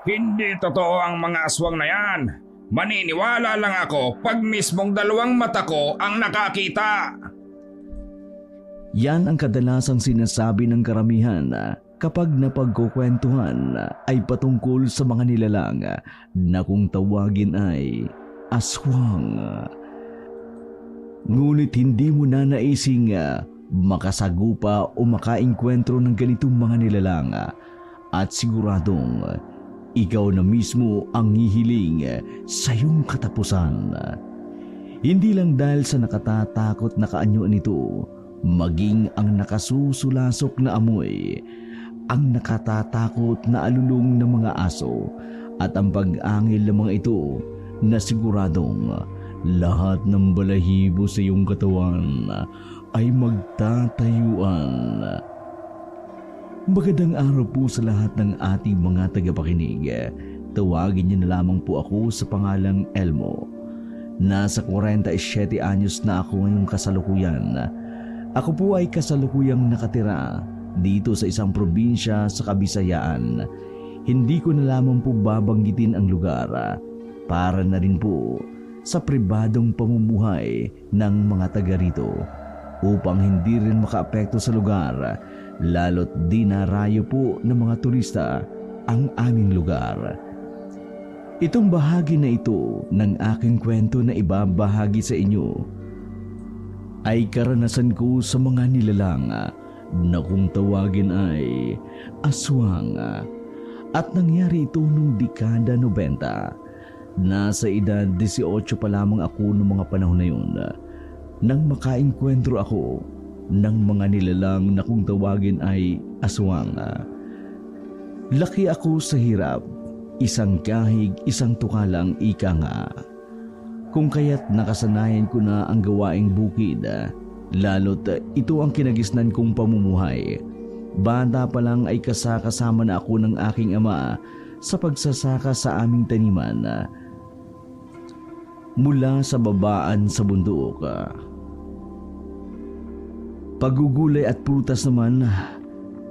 Hindi totoo ang mga aswang na yan. Maniniwala lang ako pag mismong dalawang mata ko ang nakakita. Yan ang kadalasang sinasabi ng karamihan kapag napagkukwentuhan ay patungkol sa mga nilalang na kung tawagin ay aswang. Ngunit hindi mo na naising makasagupa o makaengkwentro ng ganitong mga nilalang at siguradong ikaw na mismo ang hihiling sa iyong katapusan. Hindi lang dahil sa nakatatakot na kaanyo nito, maging ang nakasusulasok na amoy, ang nakatatakot na alulong ng mga aso at ang pag-angil ng mga ito na siguradong lahat ng balahibo sa iyong katawan ay magtatayuan. Magandang araw po sa lahat ng ating mga tagapakinig. Tawagin niyo na lamang po ako sa pangalang Elmo. Nasa 47 anyos na ako ngayong kasalukuyan. Ako po ay kasalukuyang nakatira dito sa isang probinsya sa Kabisayaan. Hindi ko na lamang po babanggitin ang lugar para na rin po sa pribadong pamumuhay ng mga taga rito upang hindi rin makaapekto sa lugar lalo't dinarayo po ng mga turista ang aming lugar. Itong bahagi na ito ng aking kwento na ibabahagi sa inyo ay karanasan ko sa mga nilalang na kung tawagin ay aswang at nangyari ito noong dekada 90. Nasa edad 18 pa lamang ako noong mga panahon na yun nang makaengkwentro ako ng mga nilalang na kung tawagin ay aswang. Laki ako sa hirap, isang kahig, isang tukalang ika nga. Kung kaya't nakasanayan ko na ang gawaing bukid, lalo't ito ang kinagisnan kong pamumuhay. Bata pa lang ay kasama na ako ng aking ama sa pagsasaka sa aming taniman mula sa babaan sa bundok. Paggugulay at prutas naman,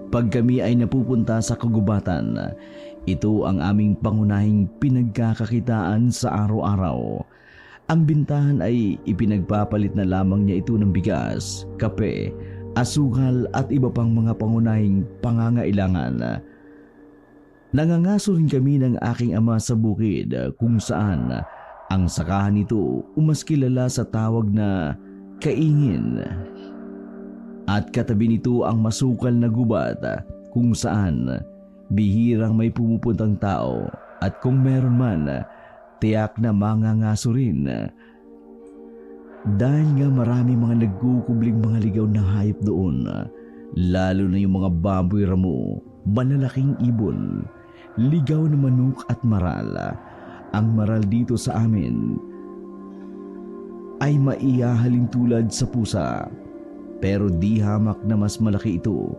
pag kami ay napupunta sa kagubatan, ito ang aming pangunahing pinagkakakitaan sa araw-araw. Ang bintahan ay ipinagpapalit na lamang niya ito ng bigas, kape, asukal at iba pang mga pangunahing pangangailangan. Nangangaso rin kami ng aking ama sa bukid kung saan ang sakahan nito umaskilala sa tawag na kaingin. At katabi nito ang masukal na gubat kung saan bihirang may pumupuntang tao at kung meron man, tiyak na mangangaso rin. Dahil nga marami mga nagkukubling mga ligaw na hayop doon, lalo na yung mga baboy ramo, malalaking ibon, ligaw na manok at maral. Ang maral dito sa amin ay maihahalin tulad sa pusa, pero di hamak na mas malaki ito.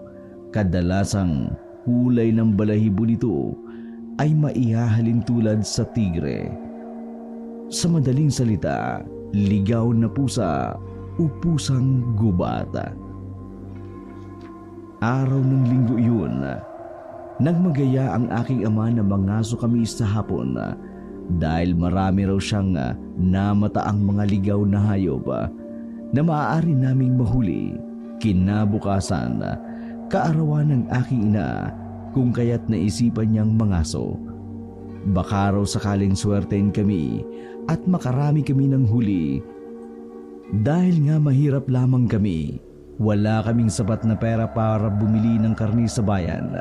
Kadalasang kulay ng balahibo nito ay maihahalin tulad sa tigre. Sa madaling salita, ligaw na pusa o pusang gubat. Araw ng linggo yun, nagmagaya ang aking ama na mangaso kami sa hapon dahil marami raw siyang namataang mga ligaw na hayop na maaari naming mahuli. Kinabukasan, kaarawan ng aking ina kung kaya't naisipan niyang mangaso. Baka raw sakaling swertein kami at makarami kami ng huli. Dahil nga mahirap lamang kami, wala kaming sapat na pera para bumili ng karni sa bayan.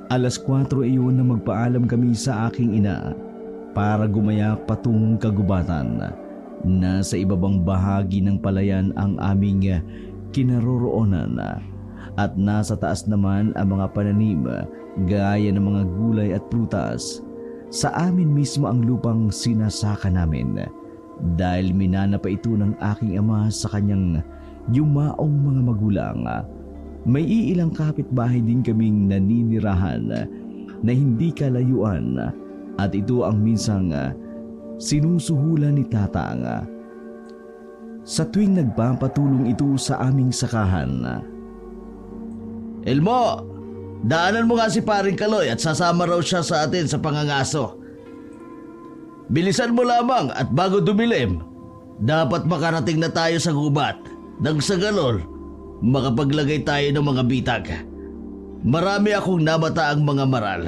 4:00 iyon na magpaalam kami sa aking ina para gumayak patungong kagubatan. Nasa ibabang bahagi ng palayan ang aming kinaroroonan at nasa taas naman ang mga pananim gaya ng mga gulay at prutas. Sa amin mismo ang lupang sinasaka namin dahil minana pa ito ng aking ama sa kanyang yumaong mga magulang. May iilang kapitbahay din kaming naninirahan na hindi kalayuan at ito ang minsang sinusuhulan ni tatang. Sa tuwing nagpapatulong ito sa aming sakahan, "Elmo, Daanan mo nga si paring Kaloy at sasama raw siya sa atin sa pangangaso. Bilisan mo lamang at bago dumilim, dapat makarating na tayo sa gubat. Nang sa ganon, makapaglagay tayo ng mga bitag. Marami akong nabataang mga maral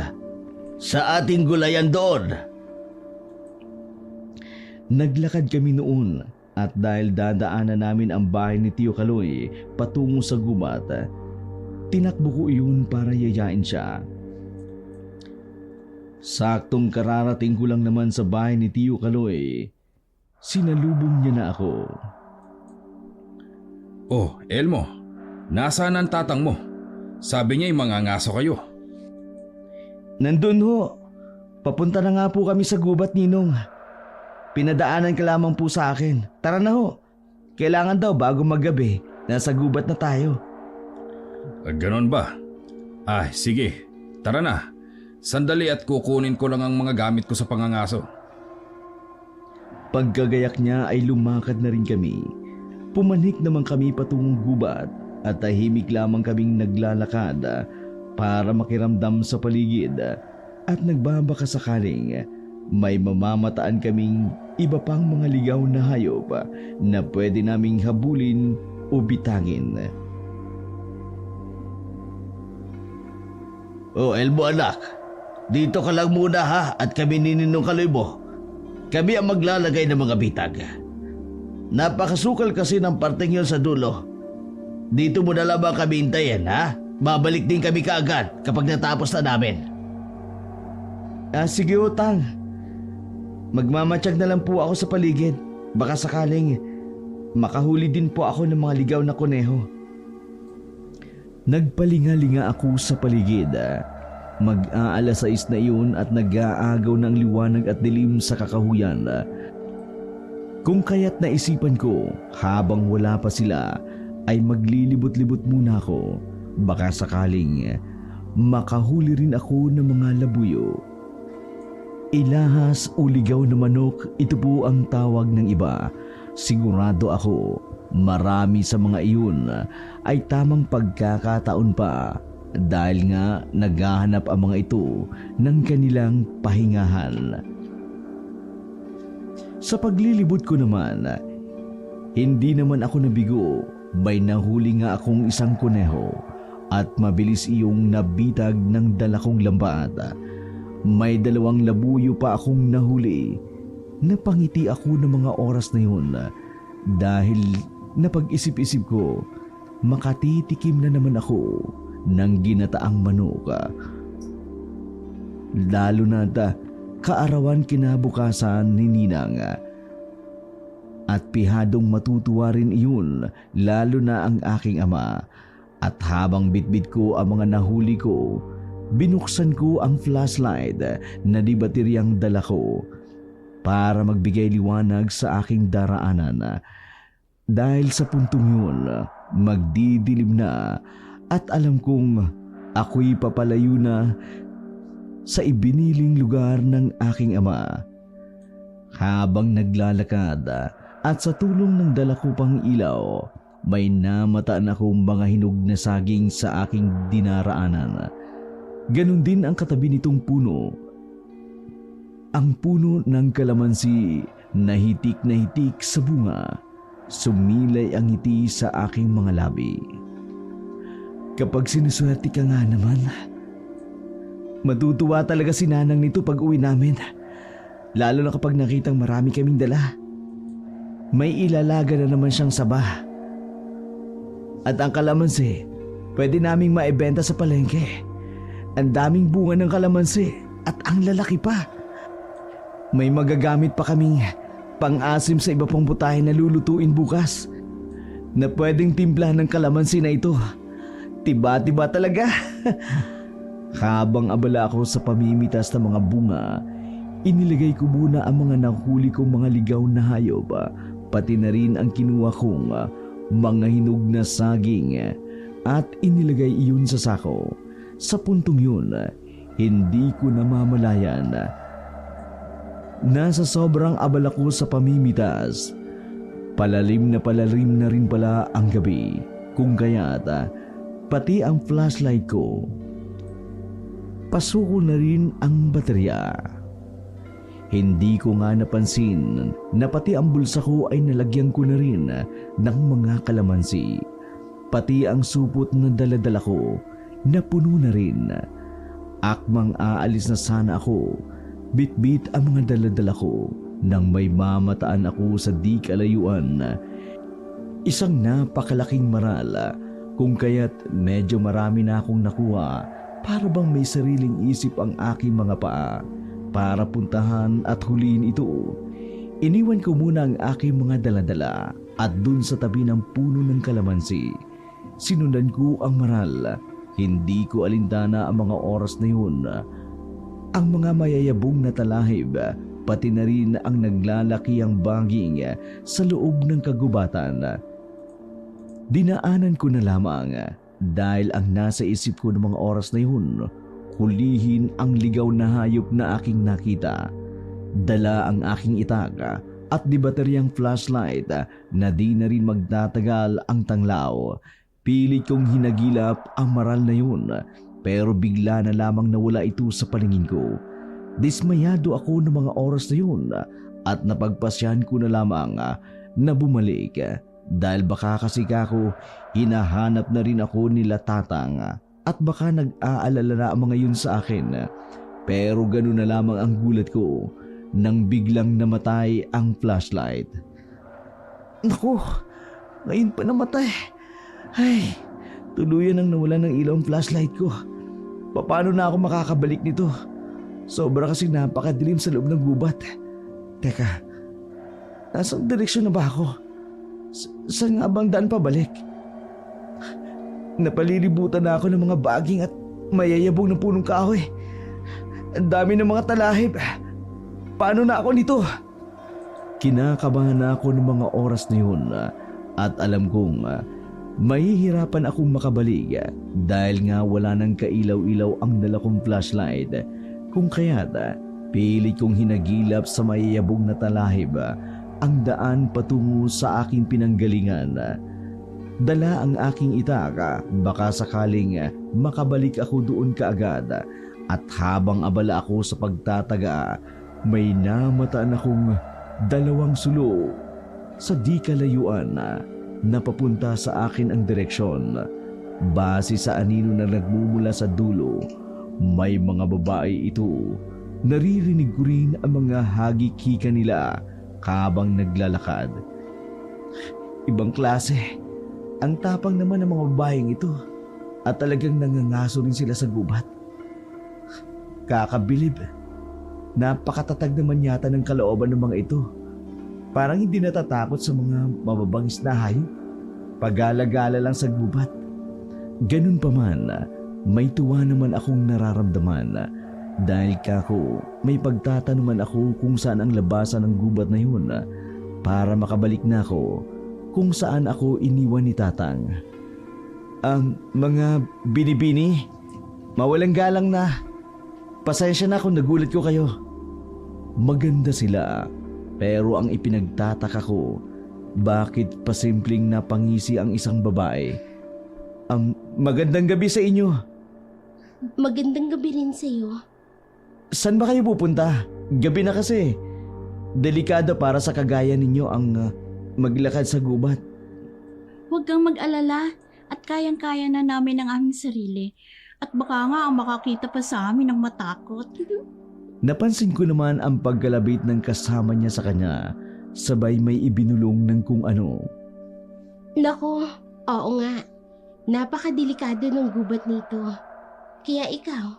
sa ating gulayan doon. Naglakad kami noon at dahil dadaanan namin ang bahay ni Tio Kaloy patungo sa gubat, tinakbo ko iyon para yayain siya. Saktong kararating ko lang naman sa bahay ni Tio Kaloy, sinalubong niya na ako. Oh, Elmo, nasaan ang tatang mo? Sabi niya mangangaso kayo. Nandun ho. Papunta na nga po kami sa gubat, Ninong. Pinadaanan ka lamang po sa akin. Tara na ho. Kailangan daw bago maggabi, nasa gubat na tayo. Ganon ba? Sige. Tara na. Sandali at kukunin ko lang ang mga gamit ko sa pangangaso. Pagkagayak niya ay lumakad na rin kami. Pumanik naman kami patungong gubat at tahimik lamang kaming naglalakad para makiramdam sa paligid at nagbabaka sakaling may mamamataan kaming iba pang mga ligaw na hayop na pwede naming habulin o bitangin. Oh, Elmo anak, dito ka lang muna ha at kami ni Ninong Kaloy mo. Kami ang maglalagay ng mga bitag. Napakasukal kasi ng parteng yun sa dulo. Dito mo na lamang kami hintayin, ha? Babalik din kami kaagad kapag natapos na namin. Sige utang. Magmamatsyag na lang po ako sa paligid. Baka sakaling makahuli din po ako ng mga ligaw na kuneho. Nagpalinga-linga ako sa paligid. Mag-aalas 6 na iyon at nag-aagaw ng liwanag at dilim sa kakahuyan. Kung kaya't naisipan ko, habang wala pa sila, ay maglilibot-libot muna ako. Baka sakaling makahuli rin ako ng mga labuyo. Ilahas o ligaw na manok, ito po ang tawag ng iba. Sigurado ako, marami sa mga iyon ay tamang pagkakataon pa dahil nga naghahanap ang mga ito ng kanilang pahingahan. Sa paglilibot ko naman, hindi naman ako nabigo. May nahuli nga akong isang kuneho at mabilis iyong nabitag ng dala kong lambat. May 2 labuyo pa akong nahuli. Napangiti ako ng mga oras na yun dahil napag-isip-isip ko, makatitikim na naman ako ng ginataang manok. Lalo na kaarawan kinabukasan ni Ninang. At pihadong matutuwa rin iyon, lalo na ang aking ama. At habang bitbit ko ang mga nahuli ko, binuksan ko ang flashlight na di bateryang dala ko para magbigay liwanag sa aking daraanan. Dahil sa puntong yun, magdidilim na at alam kong ako'y papalayo na sa ibiniling lugar ng aking ama. Habang naglalakad at sa tulong ng dala ko pang ilaw, may namataan akong mga hinog na saging sa aking dinaraanan. Ganon din ang katabi nitong puno. Ang puno ng kalamansi na hitik sa bunga. Sumilay ang ngiti sa aking mga labi. Kapag sinuswerte ka nga naman, matutuwa talaga si Nanang nito pag uwi namin. Lalo na kapag nakitang marami kaming dala. May ilalaga na naman siyang saba. At ang kalamansi, pwede naming maibenta sa palengke. Ang daming bunga ng kalamansi at ang lalaki pa. May magagamit pa kaming pang-asim sa iba pang putahe na lulutuin bukas na pwedeng timpla ng kalamansi na ito. Tiba-tiba talaga. Habang abala ako sa pamimitas ng mga bunga, inilagay ko muna ang mga nahuli kong mga ligaw na hayop, pati na rin ang kinuha kong mga hinog na saging at inilagay iyon sa sako. Sa puntong yun, hindi ko namamalayan. Nasa sobrang abala ko sa pamimitas, palalim na rin pala ang gabi. Kung kaya't pati ang flashlight ko pasuko na rin ang baterya. Hindi ko nga napansin na pati ang bulsa ko ay nalagyan ko na rin ng mga kalamansi. Pati ang supot na daladala ko na puno na rin. Akmang aalis na sana ako, bitbit ang mga daladala ko nang may mamataan ako sa di kalayuan. Isang napakalaking maral kung kaya't medyo marami na akong nakuha para bang may sariling isip ang aking mga paa para puntahan at huliin ito. Iniwan ko muna ang aking mga daladala at dun sa tabi ng puno ng kalamansi. Sinundan ko ang maral. Hindi ko alintana ang mga oras na yun. Ang mga mayayabong na talahib, pati na rin ang naglalaki ang baging sa loob ng kagubatan. Dinaanan ko na lamang dahil ang nasa isip ko ng mga oras na yun, hulihin ang ligaw na hayop na aking nakita. Dala ang aking itak at di bateryang flashlight na di na rin magtatagal ang tanglaw. Pilit kong hinagilap ang maral na yun pero bigla na lamang nawala ito sa paningin ko. Dismayado ako ng mga oras na yun at napagpasyan ko na lamang na bumalik dahil baka kasi kako hinahanap na rin ako nila Tatang at baka nag-aalala na ang mga yun sa akin. Pero gano'n na lamang ang gulat ko nang biglang namatay ang flashlight. Naku, ngayon pa namatay. Ay, tuluyan ang nawala ng ilaw ang flashlight ko. Paano na ako makakabalik nito? Sobra kasi napakadilim sa loob ng gubat. Teka, nasang direksyon na ba ako? Saan nga bang daan pabalik? Napalilibutan na ako ng mga baging at mayayabong ng punong kahoy. Ang dami ng mga talahib. Paano na ako nito? Kinakabahan na ako ng mga oras na yun at alam kong mahihirapan akong makabalik dahil nga wala nang kailaw-ilaw ang dala kong flashlight. Kung kaya't pilit kong hinagilap sa mayayabong na talahib ang daan patungo sa aking pinanggalingan. Dala ang aking itak, baka sakaling makabalik ako doon kaagad. At habang abala ako sa pagtataga, may namataan akong dalawang sulo sa di kalayuan na papunta sa akin ang direksyon. Base sa anino na nagmumula sa dulo, may mga babae ito. Naririnig ko rin ang mga hagikika nila habang naglalakad. Ibang klase. Ang tapang naman ng mga babaeng ito at talagang nangangaso rin sila sa gubat. Kakabilib. Napakatatag naman yata ng kalooban ng mga ito. Parang hindi natatakot sa mga mababangis na hayop. Pagala-gala lang sa gubat. Ganun pa man, may tuwa naman akong nararamdaman dahil kako may pagtatanuman ako kung saan ang labasan ng gubat na yun para makabalik na ako kung saan ako iniwan ni Tatang. Ang mga binibini, mawalang galang na. Pasensya na kung nagulat ko kayo. Maganda sila, pero ang ipinagtataka ko, bakit pasimpleng napangisi ang isang babae? Magandang gabi sa inyo. Magandang gabi rin sa iyo. Saan ba kayo pupunta? Gabi na kasi. Delikado para sa kagaya ninyo ang maglakad sa gubat. Huwag kang mag-alala at kayang-kaya na namin ang aming sarili. At baka nga ang makakita pa sa amin ng matakot. Napansin ko naman ang paggalabit ng kasama niya sa kanya, sabay may ibinulong ng kung ano. Nako, oo nga. Napakadelikado ng gubat nito. Kaya ikaw,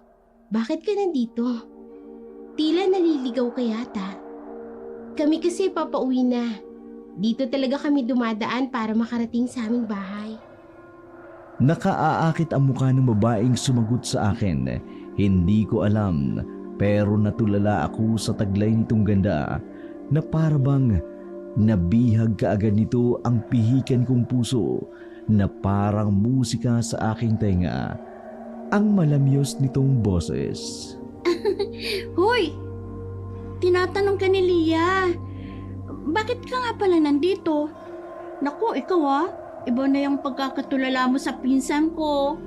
bakit ka nandito? Tila naliligaw ka yata. Kami kasi papauwi na. Dito talaga kami dumadaan para makarating sa aming bahay. Nakaaakit ang mukha ng babaeng sumagot sa akin. Hindi ko alam, pero natulala ako sa taglay nitong ganda na parabang nabihag kaagad nito ang pihikan kong puso na parang musika sa aking tenga. Ang malamyos nitong boses. Hoy! Tinatanong ka ni Lia. Bakit ka nga pala nandito? Naku, ikaw iba na yung pagkakatulala mo sa pinsan ko.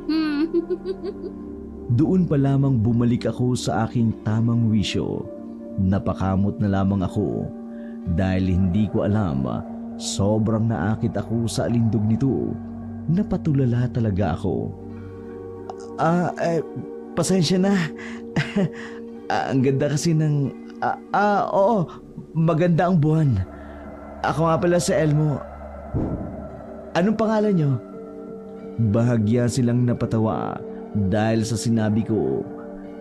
Doon pa lamang bumalik ako sa aking tamang wisyo. Napakamot na lamang ako dahil hindi ko alam, sobrang naakit ako sa alindog nito. Napatulala talaga ako. Pasensya na. Ang ganda kasi ng... oo, maganda ang buwan. Ako nga pala si Elmo. Anong pangalan niyo? Bahagya silang napatawa dahil sa sinabi ko.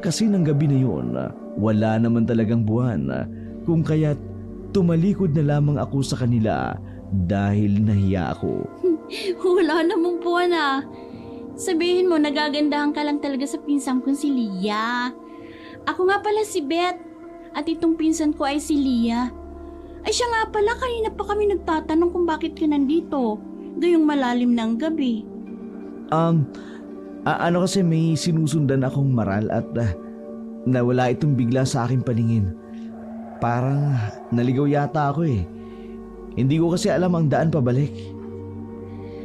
Kasi ng gabi na yun, wala naman talagang buwan. Kung kaya't tumalikod na lamang ako sa kanila dahil nahiya ako. Wala namang buwan ah. Sabihin mo, nagagandahan ka lang talaga sa pinsan kong si Lia. Ako nga pala si Beth. At itong pinsan ko ay si Lia. Ay siya nga pala, kanina pa kami nagtatanong kung bakit ka nandito. Gayong malalim ng gabi. Ano kasi may sinusundan akong maral at nawala itong bigla sa aking paningin. Parang naligaw yata ako eh. Hindi ko kasi alam ang daan pabalik.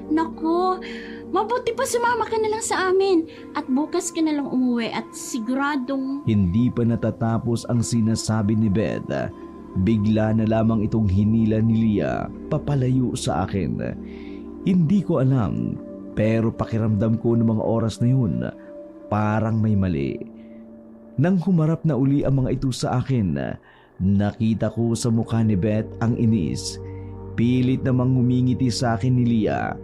Nako, mabuti pa sumama ka na lang sa amin. At bukas ka na lang umuwi at siguradong... Hindi pa natatapos ang sinasabi ni Beth. Bigla na lamang itong hinila ni Lia papalayo sa akin. Hindi ko alam, pero pakiramdam ko ng mga oras na yun, parang may mali. Nang humarap na uli ang mga ito sa akin, nakita ko sa mukha ni Beth ang inis. Pilit namang humingiti sa akin ni Lia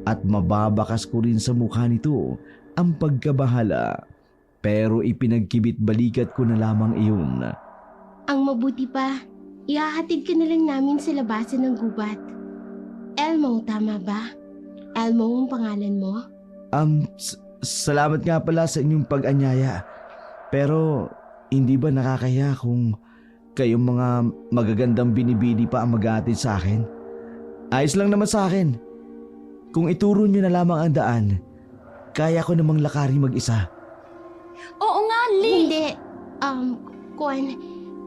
at mababakas ko rin sa mukha nito ang pagkabahala. Pero ipinagkibit balikat ko na lamang iyon. Ang mabuti pa, ihahatid ka na lang namin sa labasan ng gubat. Elmo, tama ba? Elmo ang pangalan mo? Salamat nga pala sa inyong pag-anyaya. Pero hindi ba nakakaya kung kayong mga magagandang binibini pa ang mag-aatid sa akin? Ayos lang naman sa akin. Kung ituro nyo na lamang ang daan, kaya ko namang lakari mag-isa. Oo nga, Lee! Hindi.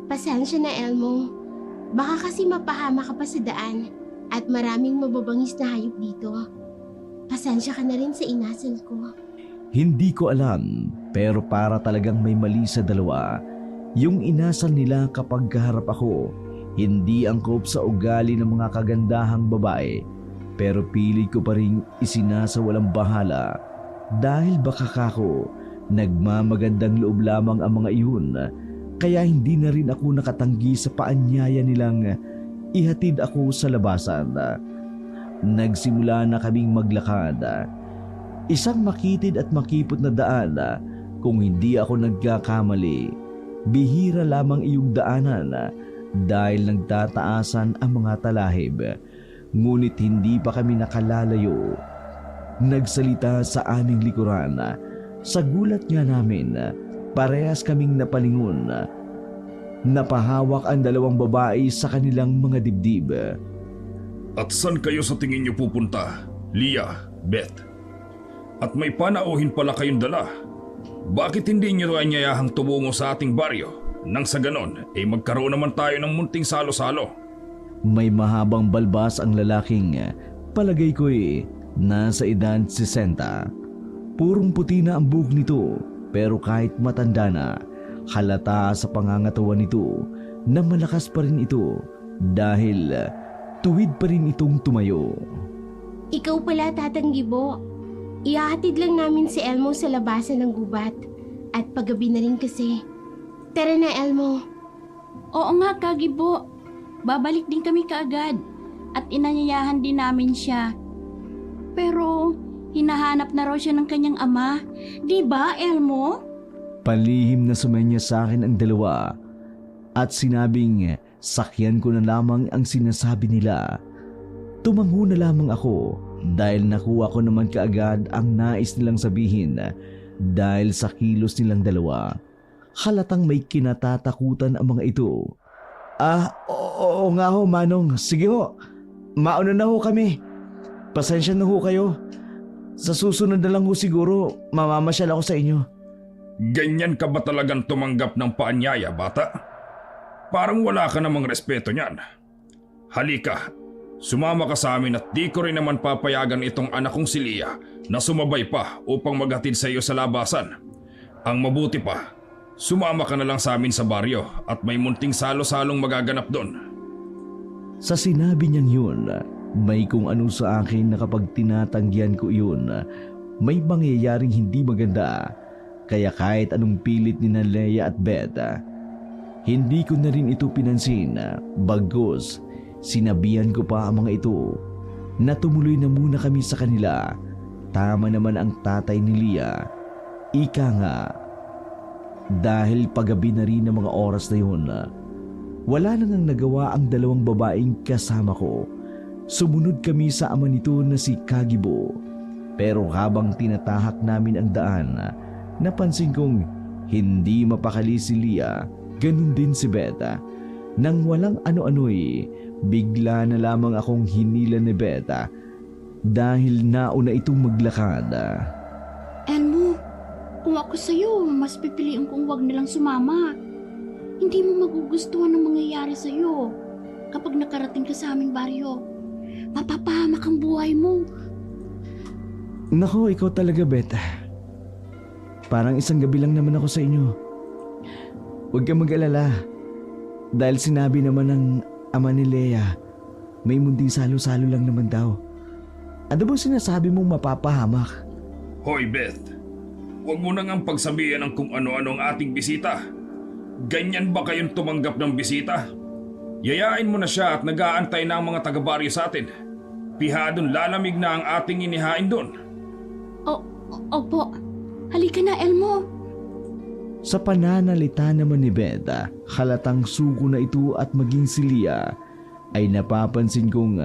Pasensya na Elmo. Baka kasi mapahama ka pa sa daan at maraming mababangis na hayop dito. Pasensya ka na rin sa inasal ko. Hindi ko alam, pero para talagang may mali sa dalawa. Yung inasal nila kapag kaharap ako, hindi angkop sa ugali ng mga kagandahang babae. Pero pilit ko pa rin isinasawalang bahala dahil baka kako nagmamagandang loob lamang ang mga iyon. Kaya hindi na rin ako nakatanggi sa paanyaya nilang ihatid ako sa labasan. Nagsimula na kaming maglakad. Isang makitid at makipot na daan. Kung hindi ako nagkakamali, bihira lamang iyong daanan dahil nagtataasan ang mga talahib. Ngunit hindi pa kami nakalalayo. Nagsalita sa aming likuran. Sa gulat nga namin, parehas kaming napalingon. Napahawak ang dalawang babae sa kanilang mga dibdib. At saan kayo sa tingin niyo pupunta, Lia, Beth? At may panauhin pala kayong dala. Bakit hindi niyo anyayahang tumungo sa ating baryo? Nang sa ganon, magkaroon naman tayo ng munting salo-salo. May mahabang balbas ang lalaking, palagay ko'y nasa edad 60. Purong puti na ang buhok nito, pero kahit matanda na, halata sa pangangatawan nito na malakas pa rin ito dahil tuwid pa rin itong tumayo. Ikaw pala, Tatang Gibo. Ihahatid lang namin si Elmo sa labasan ng gubat. At paggabi na rin kasi. Tara na, Elmo. Oo nga, Kagibo. Babalik din kami kaagad. At inanyayahan din namin siya. Pero hinahanap na raw siya ng kanyang ama. Di ba, Elmo? Palihim na sumenya sa akin ang dalawa at sinabing sakyan ko na lamang ang sinasabi nila. Tumango na lamang ako dahil nakuha ko naman kaagad ang nais nilang sabihin dahil sa kilos nilang dalawa. Halatang may kinatatakutan ang mga ito. Oo nga ho, Manong. Sige ho, mauna na ho kami. Pasensya na ho kayo. Sa susunod na lang ho siguro, mamamasyal ako sa inyo. Ganyan ka ba talagang tumanggap ng paanyaya, bata? Parang wala ka namang respeto niyan. Halika, sumama ka sa amin at di ko rin naman papayagan itong anak kong si Lia na sumabay pa upang maghatid sa iyo sa labasan. Ang mabuti pa, sumama ka na lang sa amin sa baryo at may munting salo-salong magaganap doon. Sa sinabi niyang yun, may kung ano sa akin na kapag tinatanggihan ko yun, may mangyayaring hindi maganda. Kaya kahit anong pilit ni Leia at Beth, hindi ko na rin ito pinansin. Bagkus, sinabihan ko pa ang mga ito na tumuloy na muna kami sa kanila. Tama naman ang tatay ni Leah. Ika nga, dahil paggabi na rin ng mga oras na yun, wala na ngang nagawa ang dalawang babaeng kasama ko. Sumunod kami sa ama nito na si Kagibo. Pero habang tinatahak namin ang daan, napansin kong hindi mapakali si Leah, ganun din si Beth. Nang walang ano-ano'y, bigla na lamang akong hinila ni Beth dahil nauna itong maglakad. Elmo, kung ako sa'yo, mas pipiliin kong wag na lang sumama. Hindi mo magugustuhan ang mangyayari sa'yo kapag nakarating ka sa aming baryo. Mapapahamak ang buhay mo. Nako, ikaw talaga, Beth. Parang isang gabi lang naman ako sa inyo. Huwag kang mag-alala. Dahil sinabi naman ng ama ni Leia, may munting salo-salo lang naman daw. Ano ba sinasabi mong mapapahamak? Hoy Beth, huwag mo nang ang pagsabihan ng kung ano-ano ang ating bisita. Ganyan ba kayong tumanggap ng bisita? Yayain mo na siya at nag-aantay na ang mga taga-baryo sa atin. Pihadong lalamig na ang ating inihain doon. Opo. Halika na, Elmo. Sa pananalita naman ni Beth, halatang suko na ito at maging si Leah ay napapansin kong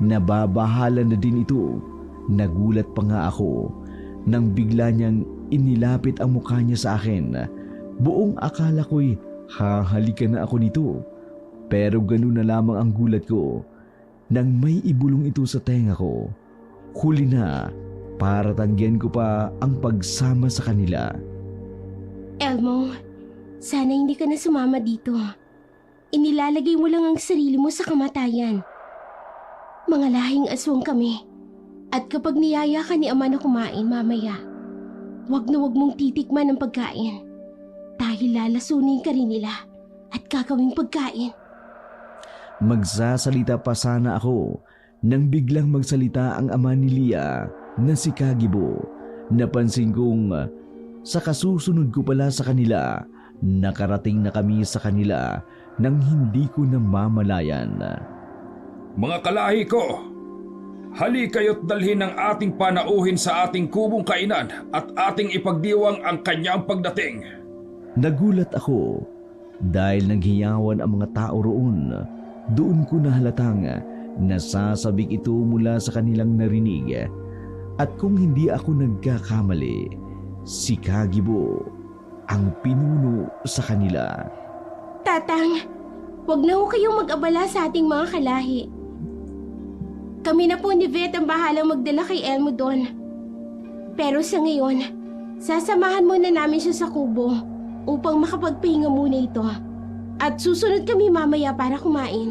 nababahala na din ito. Nagulat pa nga ako nang bigla niyang inilapit ang mukha niya sa akin. Buong akala ko'y hahalikan na ako nito. Pero ganun na lamang ang gulat ko nang may ibulong ito sa tenga ko. Huli na, para tanggihan ko pa ang pagsama sa kanila. Elmo, sana hindi ka na sumama dito. Inilalagay mo lang ang sarili mo sa kamatayan. Mga lahing aswang kami. At kapag niyaya ka ni ama na kumain mamaya, wag na wag mong titikman ang pagkain. Dahil lalasunin ka rin nila at gagawing pagkain. Magsasalita pa sana ako nang biglang magsalita ang ama ni Leah na si Kagibo. Napansin kong sa kasusunod ko pala sa kanila, nakarating na kami sa kanila nang hindi ko namamalayan. Mga kalahi ko, hali kayo't dalhin ang ating panauhin sa ating kubong kainan at ating ipagdiwang ang kanyang pagdating. Nagulat ako dahil naghiyawan ang mga tao roon. Doon ko nahalatang nasasabik ito mula sa kanilang narinig. At kung hindi ako nagkakamali, si Kagibo ang pinuno sa kanila. Tatang, wag na ho kayong mag-abala sa ating mga kalahi. Kami na po ni Beth ang bahalang magdala kay Elmo doon. Pero sa ngayon, sasamahan muna namin siya sa kubo upang makapagpahinga muna ito. At susunod kami mamaya para kumain.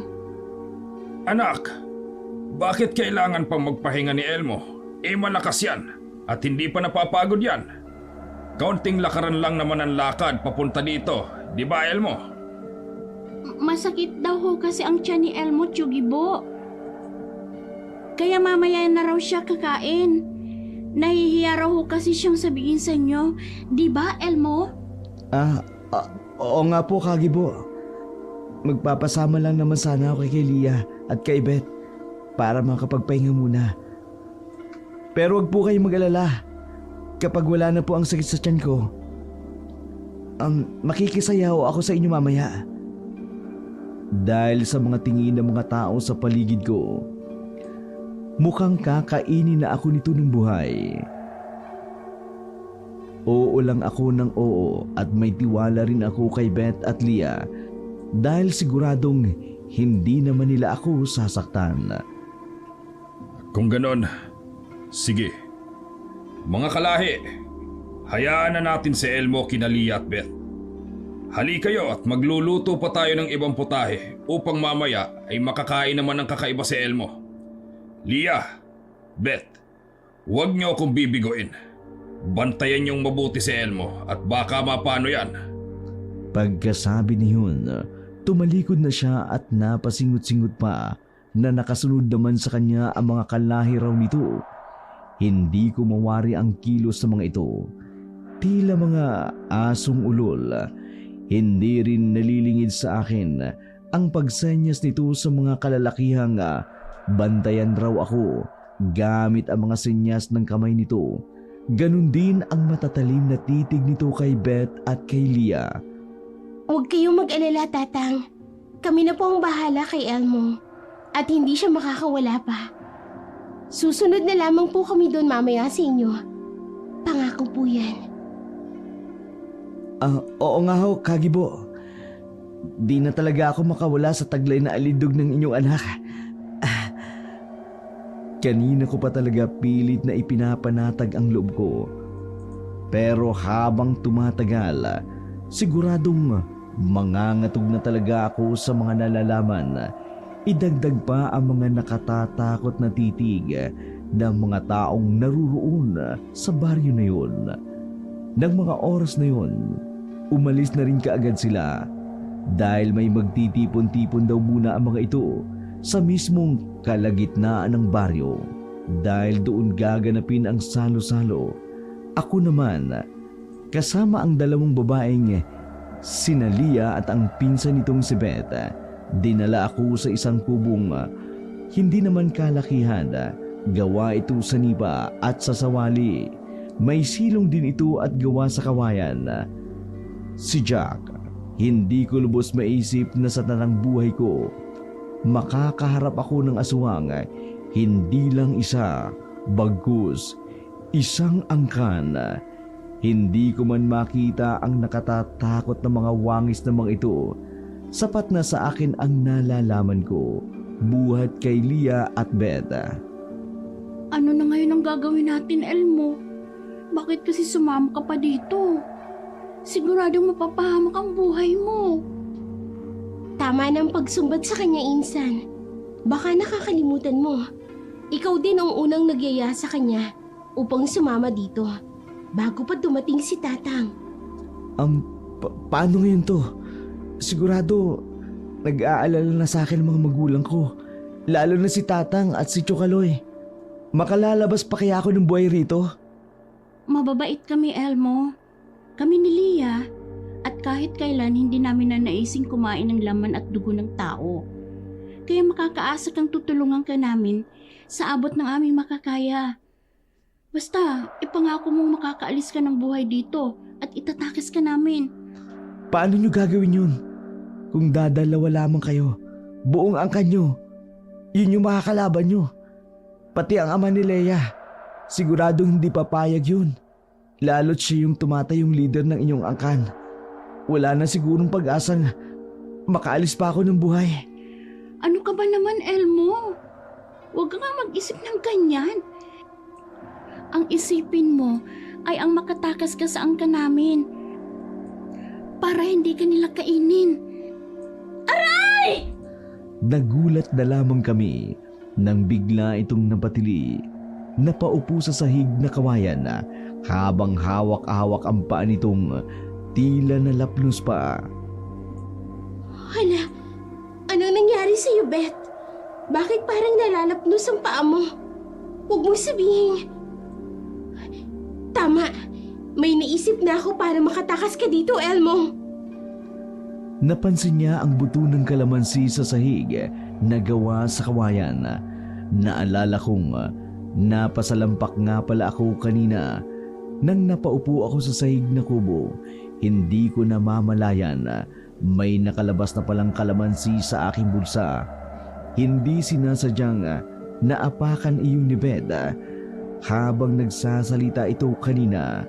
Anak, bakit kailangan pang magpahinga ni Elmo? Malakas yan at hindi pa napapagod yan. Kaunting lakaran lang naman ang lakad papunta dito, di ba Elmo? Masakit daw ho kasi ang tiyan ni Elmo, Tsugibo. Kaya mamaya na raw siya kakain. Nahihiya raw ho kasi siyang sabihin sa inyo. Di ba, Elmo? Oo nga po, Kagibo. Magpapasama lang naman sana ako kay Leah at kay Beth para makapagpahinga muna. Pero wag po kayong mag-alala. Kapag wala na po ang sakit sa tiyan ko, makikisayaw ako sa inyo mamaya. Dahil sa mga tingin ng mga tao sa paligid ko, mukhang kakainin na ako nito ng buhay. Oo lang ako ng oo at may tiwala rin ako kay Beth at Leah dahil siguradong hindi naman nila ako sasaktan. Kung ganon, sige. Mga kalahi, hayaan na natin si Elmo kina Leah at Beth. Hali kayo at magluluto pa tayo ng ibang putahe upang mamaya ay makakain naman ng kakaiba si Elmo. Leah, Beth, huwag niyo akong bibigoin. Bantayan niyong mabuti si Elmo at baka mapano yan. Pagkasabi ni Yun, tumalikod na siya at napasingot-singot pa na nakasunod naman sa kanya ang mga kalahi raw nito. Hindi ko mawari ang kilos ng mga ito. Tila mga asong ulol. Hindi rin nalilingid sa akin ang pagsenyas nito sa mga kalalakihang bantayan raw ako gamit ang mga senyas ng kamay nito. Ganon din ang matatalim na titig nito kay Beth at kay Lia. Huwag kayong mag-alala, Tatang. Kami na po ang bahala kay Elmo. At hindi siya makakawala pa. Susunod na lamang po kami doon mamaya sa inyo. Pangako po yan. Oo nga ho, Kagibo. Di na talaga ako makawala sa taglay na alindog ng inyong anak. Kanina ko pa talaga pilit na ipinapanatag ang loob ko. Pero habang tumatagal, siguradong mangangatog na talaga ako sa mga nalalaman. Idagdag pa ang mga nakatatakot na titig ng mga taong naruroon sa baryo na yun. Nang mga oras na yun, umalis na rin kaagad sila dahil may magtitipon-tipon daw muna ang mga ito sa mismong kalagitnaan ng baryo dahil doon gaganapin ang salo-salo. Ako naman, kasama ang dalawang babaeng sina Lia at ang pinsan nitong si Beth, dinala ako sa isang kubong hindi naman kalakihan, gawa ito sa nipa at sa sawali. May silong din ito at gawa sa kawayan. Si Jack, hindi ko lubos maisip na sa tanang buhay ko makakaharap ako ng aswang, hindi lang isa, bagkus isang angkan. Hindi ko man makita ang nakatatakot na mga wangis na mga ito. Sapat na sa akin ang nalalaman ko, buhat kay Lia at Beth. Ano na ngayon ang gagawin natin, Elmo? Bakit kasi sumama ka pa dito? Siguradong mapapahamak ang buhay mo. Tama ng pagsumbat sa kanya, Insan. Baka nakakalimutan mo. Ikaw din ang unang nagyaya sa kanya upang sumama dito bago pa dumating si Tatang. Paano ngayon to? Sigurado, nag-aalala na sa akin mga magulang ko. Lalo na si Tatang at si Chokaloy. Makalalabas pa kaya ako ng buhay rito? Mababait kami, Elmo. Kami ni Lia. At kahit kailan hindi namin nanaising kumain ng laman at dugo ng tao. Kaya makakaasa kang tutulungan ka namin sa abot ng aming makakaya. Basta, ipangako mong makakaalis ka ng buhay dito at itatakas ka namin. Paano nyo gagawin yun? Kung dadalawa lamang kayo, buong angkan nyo, yun yung makakalaban nyo. Pati ang ama ni Leia, siguradong hindi papayag yun. Lalo't siya yung tumatayong leader ng inyong angkan. Wala na sigurong pag-asang makaalis pa ako ng buhay. Ano ka ba naman, Elmo? Huwag ka nga mag-isip ng ganyan. Ang isipin mo ay ang makatakas ka sa angkan namin para hindi ka nila kainin. Aray! Nagulat na lamang kami nang bigla itong napatili. Napaupo sa sahig na kawayan habang hawak-hawak ang paa nitong tila nalapnos pa. Hala, anong nangyari sa'yo, Beth? Bakit parang nalalapnos ang paa mo? Huwag mong sabihin. Tama, may naisip na ako para makatakas ka dito, Elmo. Napansin niya ang buto ng kalamansi sa sahig na gawa sa kawayan. Naalala kong napasalampak nga pala ako kanina nang napaupo ako sa sahig na kubo. Hindi ko namamalayan may nakalabas na palang kalamansi sa aking bulsa. Hindi sinasadyang naapakan iyon ni Beth. Habang nagsasalita ito kanina,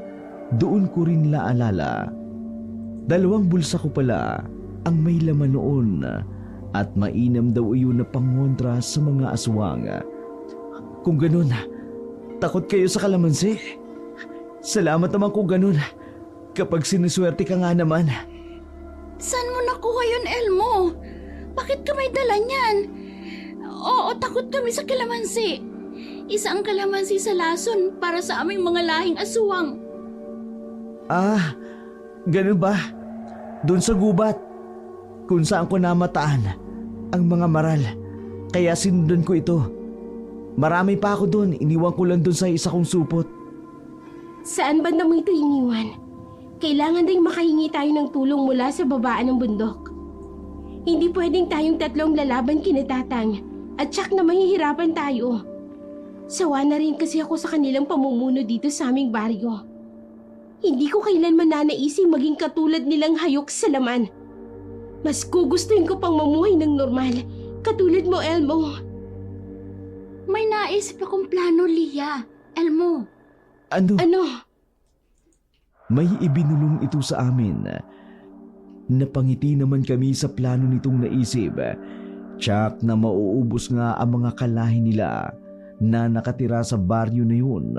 doon ko rin naalala. 2 bulsa ko pala ang may laman noon at mainam daw iyon na pangontra sa mga aswang. Kung ganun, takot kayo sa kalamansi? Salamat naman kung ganun. Kapag sinuswerte ka nga naman. Saan mo nakuha yun, Elmo? Bakit ka may dala niyan? Oo, takot kami sa kalamansi. Isa ang kalamansi sa lason para sa aming mga lahing aswang. Ah, ganun ba? Doon sa gubat, kung saan ko namataan ang mga maral. Kaya sinundan ko ito. Marami pa ako doon, iniwan ko lang doon sa isa kong supot. Saan banda mo ito iniwan? Kailangan ding makahingi tayo ng tulong mula sa babaan ng bundok. Hindi pwedeng tayong tatlong lalaban kinatatang at tsak na mahihirapan tayo. Sawa na rin kasi ako sa kanilang pamumuno dito sa aming baryo. Hindi ko kailanman nanaising maging katulad nilang hayok sa laman. Mas gugustuhin ko pang mamuhay ng normal, katulad mo, Elmo. May naisip akong plano, Lia. Elmo. Ano? Ano? May ibinulong ito sa amin. Napangiti naman kami sa plano nitong naisip. Tsak na mauubos nga ang mga kalahi nila na nakatira sa baryo na yun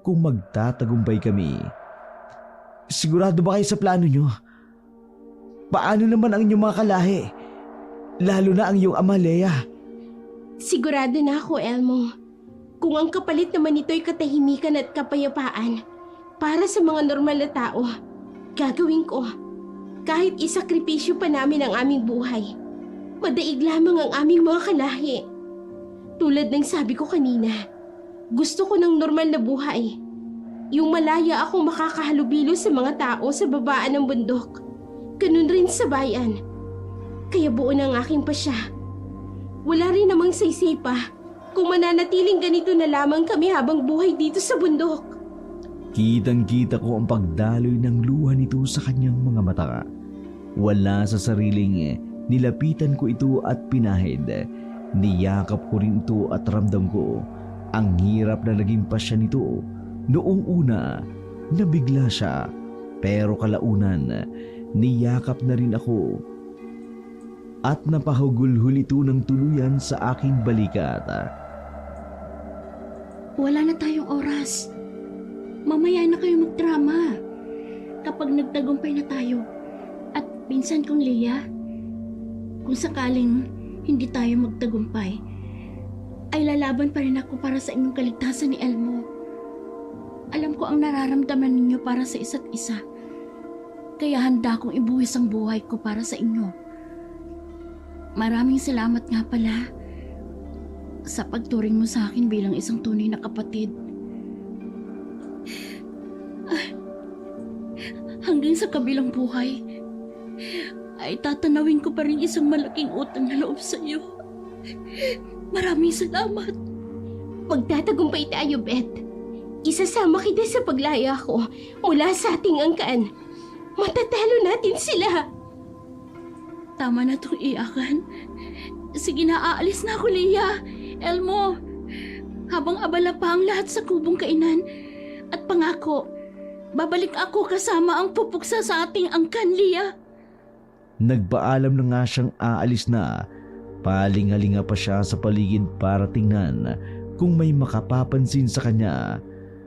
kung magtatagumpay kami. Sigurado ba kayo sa plano nyo? Paano naman ang inyong mga kalahi? Lalo na ang iyong ama, Leia. Sigurado na ako, Elmo. Kung ang kapalit naman nito'y katahimikan at kapayapaan para sa mga normal na tao, gagawin ko. Kahit isakripisyo pa namin ang aming buhay, madaig lamang ang aming mga kalahi. Tulad ng sabi ko kanina, gusto ko ng normal na buhay. Yung malaya akong makakahalubilo sa mga tao sa babaan ng bundok. Ganun rin sa bayan. Kaya buo na ang aking pasya. Wala rin namang saysay pa kung mananatiling ganito na lamang kami habang buhay dito sa bundok. Kitang-kita ko ang pagdaloy ng luha nito sa kanyang mga mata. Wala sa sariling nilapitan ko ito at pinahid. Niyakap ko rin ito at ramdam ko ang hirap na naging pasya nito. Noong una, nabigla siya, pero kalaunan, niyakap na rin ako. At napahugulhul ito ng tuluyan sa aking balikat. Wala na tayong oras. Mamaya na kayo magdrama. Kapag nagtagumpay na tayo. At pinsan kong Leia, kung sakaling hindi tayo magtagumpay, ay lalaban pa rin ako para sa inyong kaligtasan ni Elmo. Alam ko ang nararamdaman ninyo para sa isa't isa. Kaya handa kong ibuwis ang buhay ko para sa inyo. Maraming salamat nga pala sa pagturing mo sa akin bilang isang tunay na kapatid. Hanggang sa kabilang buhay, ay tatanawin ko pa rin isang malaking utang na loob sa iyo. Maraming salamat. Magtatagumpay tayo, Beth. Isasama kita sa paglaya ko mula sa ating angkan. Matatalo natin sila. Tama na itong iyakan. Sige na, aalis na ako, Leia. Elmo, habang abala pa ang lahat sa kubong kainan. At pangako, babalik ako kasama ang pupuksa sa ating angkan, Leia. Nagpaalam na nga siyang aalis na. Palingalinga pa siya sa paligid para tingnan kung may makapapansin sa kanya.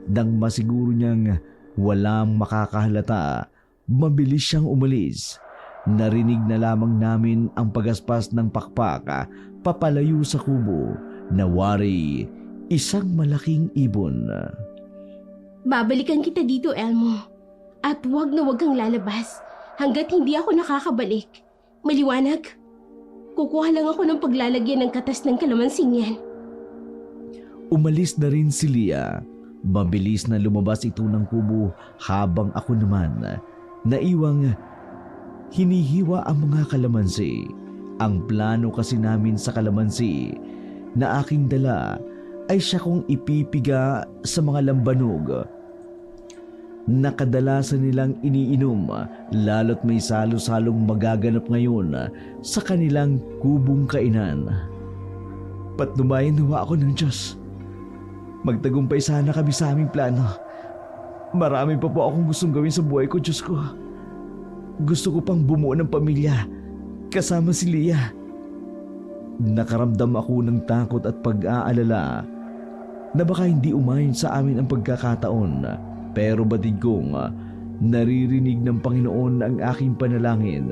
Nang masiguro niyang walang makakahalata, mabilis siyang umalis. Narinig na lamang namin ang pagaspas ng pakpak papalayo sa kubo na wari isang malaking ibon. Babalikan kita dito, Elmo. At huwag na huwag kang lalabas hanggat hindi ako nakakabalik. Maliwanag? Kukuha lang ako ng paglalagyan ng katas ng kalamansing yan. Umalis na rin si Lia. Mabilis na lumabas ito ng kubo habang ako naman naiwang hinihiwa ang mga kalamansi. Ang plano kasi namin sa kalamansi na aking dala ay siya kong ipipiga sa mga lambanog na kadalasan nilang iniinom, lalo't may salo-salong magaganap ngayon sa kanilang kubong kainan. Patnubayan nawa ako ng Diyos. Magtagumpay sana kami sa aming plano. Marami pa po akong gustong gawin sa buhay ko, Diyos ko. Gusto ko pang bumuo ng pamilya kasama si Lia. Nakaramdam ako ng takot at pag-aalala na baka hindi umayon sa amin ang pagkakataon. Pero batid kong naririnig ng Panginoon ang aking panalangin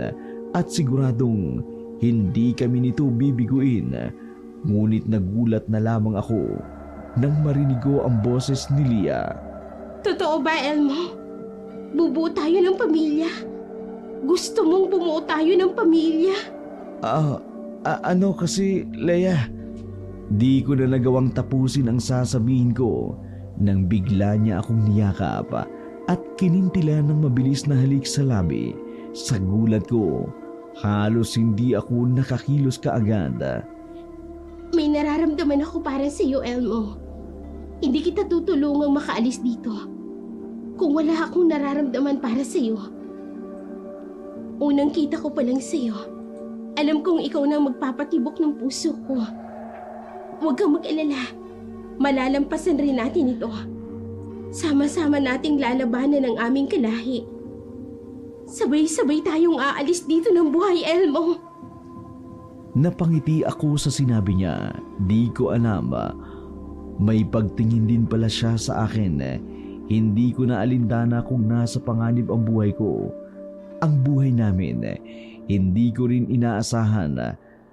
at siguradong hindi kami nito bibiguin. Ngunit nagulat na lamang ako nang marinig ko ang boses ni Lia. Totoo ba, Elmo? Bubuo tayo ng pamilya? Gusto mong bumuo tayo ng pamilya? Ano kasi, Leia? Di ko na nagawang tapusin ang sasabihin ko nang bigla niya akong niyakap at kinintila ng mabilis na halik sa labi. Sa gulat ko, halos hindi ako nakakilos kaagad. May nararamdaman ako para sa iyo, Elmo. Hindi kita tutulungang makaalis dito kung wala akong nararamdaman para sa iyo. Unang kita ko pa lang sa iyo, alam kong ikaw na magpapatibok ng puso ko. Huwag kang mag-alala. Malalampasan rin natin ito. Sama-sama nating lalabanan ang aming kalahi. Sabay-sabay tayong aalis dito ng buhay, Elmo. Napangiti ako sa sinabi niya. Di ko alam. May pagtingin din pala siya sa akin. Hindi ko na alintana kung nasa panganib ang buhay ko. Ang buhay namin, hindi ko rin inaasahan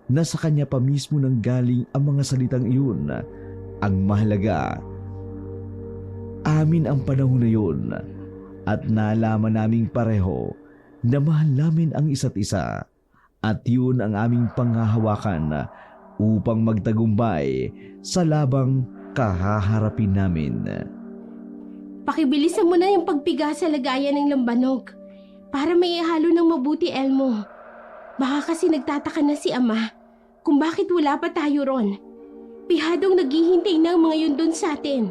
na sa kanya pa mismo nang galing ang mga salitang iyon. Ang mahalaga, amin ang panahon na yun at nalaman naming pareho na mahal namin ang isa't isa at yun ang aming panghahawakan upang magtagumpay sa labang kahaharapin namin. Pakibilisan mo na yung pagpiga sa lagayan ng lambanog para may ihalo ng mabuti, Elmo. Baka kasi nagtataka na si Ama kung bakit wala pa tayo ron. Pihadong naghihintay na ang mga yun doon sa atin.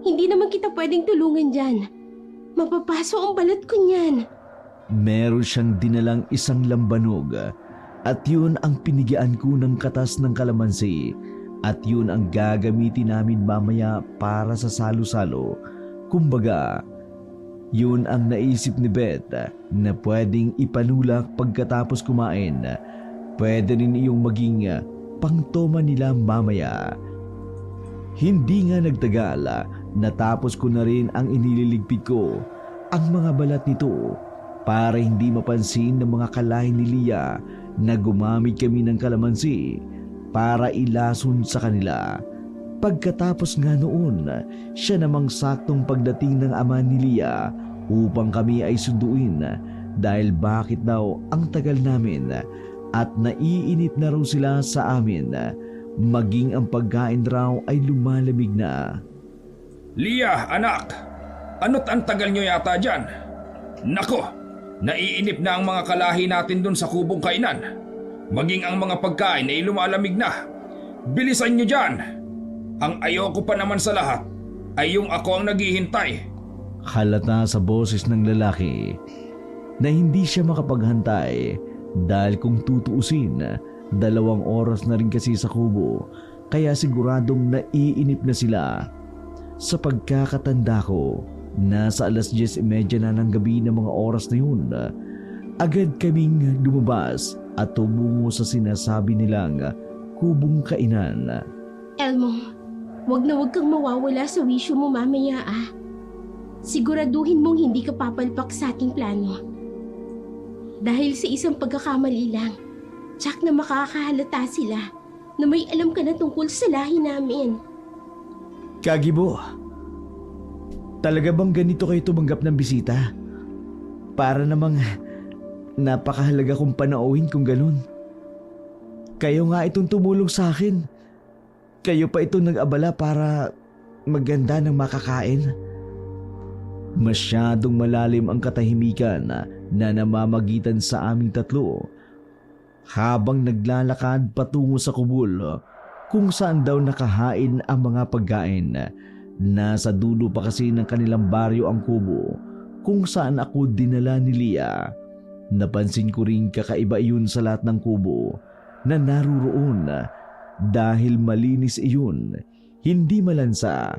Hindi naman kita pwedeng tulungan dyan. Mapapaso ang balat ko niyan. Meron siyang dinalang isang lambanog at yun ang pinigian ko ng katas ng kalamansi at yun ang gagamitin namin mamaya para sa salo-salo. Kumbaga, yun ang naisip ni Beth na pwedeng ipanulak pagkatapos kumain. Pwede rin iyong maging pangtoma nila mamaya. Hindi nga nagtagal, natapos ko na rin ang inililigpit ko, ang mga balat nito, para hindi mapansin ng mga kalahi ni Lia na gumamit kami ng kalamansi para ilason sa kanila. Pagkatapos nga noon, siya namang saktong pagdating ng ama ni Lia upang kami ay sunduin dahil bakit daw ang tagal namin at naiinip na raw sila sa amin. Maging ang pagkain raw ay lumalamig na. Lia, anak! Ano't ang tagal nyo yata dyan? Nako! Naiinip na ang mga kalahi natin dun sa kubong kainan. Maging ang mga pagkain ay lumalamig na. Bilisan nyo dyan! Ang ayoko pa naman sa lahat ay yung ako ang naghihintay. Halata sa boses ng lalaki na hindi siya makapaghantay dahil kung tutuusin, 2 oras na rin kasi sa kubo kaya siguradong naiinip na sila. Sa pagkakatanda ko, nasa 10:30 na ng gabi ng mga oras na yun. Agad kaming lumabas at tumungo sa sinasabi nilang kubong kainan. Elmo, wag na wag kang mawawala sa wisyo mo mamaya Siguraduhin mong hindi ka papalpak sa ating plano. Dahil sa isang pagkakamali lang, tsak na makakahalata sila na may alam ka na tungkol sa lahi namin. Kagibo, talaga bang ganito kayo tumanggap ng bisita? Para namang napakahalaga kong panauhin kung ganun. Kayo nga itong tumulong sa akin. Kayo pa itong nag-abala para maganda ng makakain. Masyadong malalim ang katahimikan na namamagitan sa aming tatlo habang naglalakad patungo sa kubol kung saan daw nakahain ang mga pagkain. Nasa dulo pa kasi ng kanilang baryo ang kubo kung saan ako dinala ni Lia. Napansin ko rin kakaiba iyon sa lahat ng kubo na naruroon dahil malinis iyon, hindi malansa,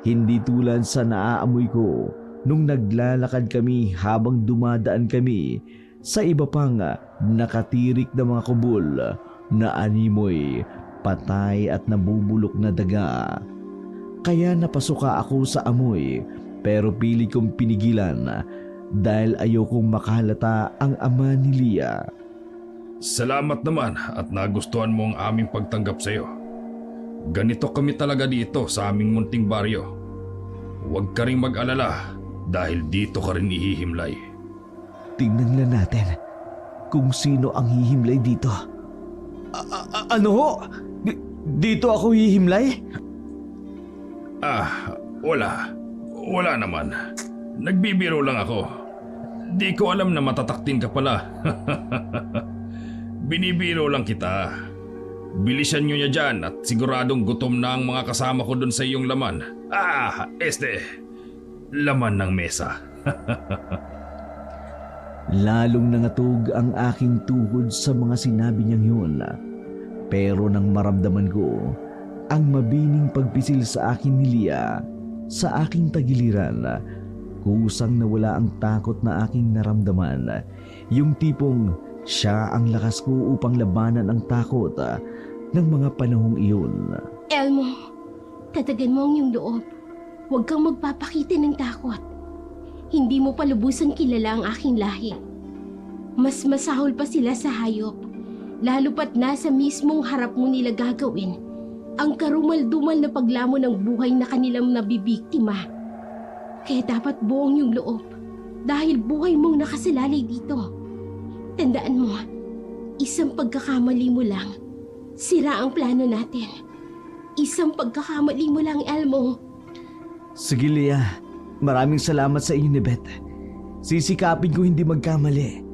hindi tulad sa naaamoy ko nung naglalakad kami habang dumadaan kami sa iba pang nakatirik na mga kubol na animoy, patay at nabubulok na daga. Kaya napasuka ako sa amoy pero pili kong pinigilan dahil ayokong makahalata ang ama ni Lia. Salamat naman at nagustuhan mo ang aming pagtanggap sa iyo. Ganito kami talaga dito sa aming munting baryo. Huwag ka rin mag-alala dahil dito ka rin ihihimlay. Tingnan lang natin kung sino ang hihimlay dito. Ano ho? Dito ako hihimlay? Wala. Wala naman. Nagbibiro lang ako. Di ko alam na matataktin ka pala. Binibiro lang kita. Bilisan nyo niya dyan at siguradong gutom na ang mga kasama ko dun sa iyong laman. Laman ng mesa. Lalong nangatog ang aking tuhod sa mga sinabi niyang yun. Pero nang maramdaman ko ang mabining pagpisil sa akin ni Lia sa aking tagiliran, kusang nawala ang takot na aking naramdaman. Yung tipong siya ang lakas ko upang labanan ang takot ng mga panahong iyon. Elmo, tatagan mo ang iyong loob. Huwag kang magpapakita ng takot. Hindi mo pa lubusan kilala ang aking lahi. Mas masahol pa sila sa hayop, lalo pat nasa mismong harap mo nila gagawin ang karumal-dumal na paglamon ng buhay na kanilang nabibiktima. Kaya dapat buong yung loob dahil buhay mong nakasalalay dito. Tandaan mo, isang pagkakamali mo lang, sira ang plano natin. Isang pagkakamali mo lang, Elmo. Sige, Lia. Maraming salamat sa inyo ni Beth. Sisikapin ko hindi magkamali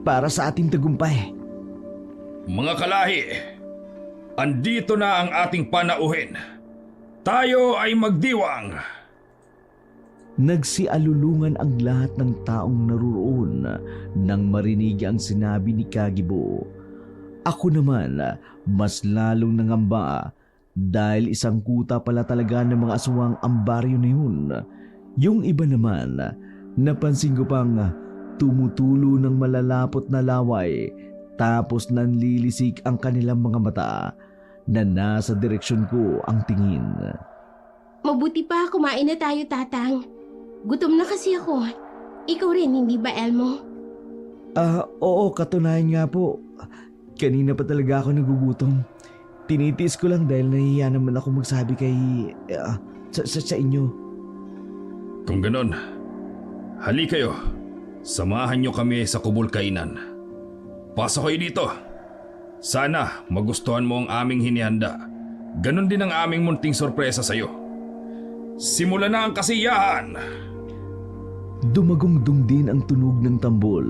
para sa ating tagumpay. Mga kalahi, andito na ang ating panauhin. Tayo ay magdiwang. Nagsialulungan ang lahat ng taong naruroon nang marinig ang sinabi ni Kagibo. Ako naman, mas lalong nangamba dahil isang kuta pala talaga ng mga aswang ang baryo na yun. Yung iba naman, napansin ko pang tumutulo ng malalapot na laway tapos nanlilisik ang kanilang mga mata na nasa direksyon ko ang tingin. Mabuti pa kumain na tayo, Tatang. Gutom na kasi ako. Ikaw rin, hindi ba, Elmo? Oo, katunayan nga po. Kanina pa talaga ako nagugutom. Tinitiis ko lang dahil nahihiya naman ako magsabi kay... sa inyo. Kung ganon, hali kayo. Samahan nyo kami sa kubol kainan. Pasok kayo dito. Sana magustuhan mo ang aming hinihanda. Ganon din ang aming munting sorpresa sa'yo. Simulan na ang kasiyahan! Dumagongdong din ang tunog ng tambol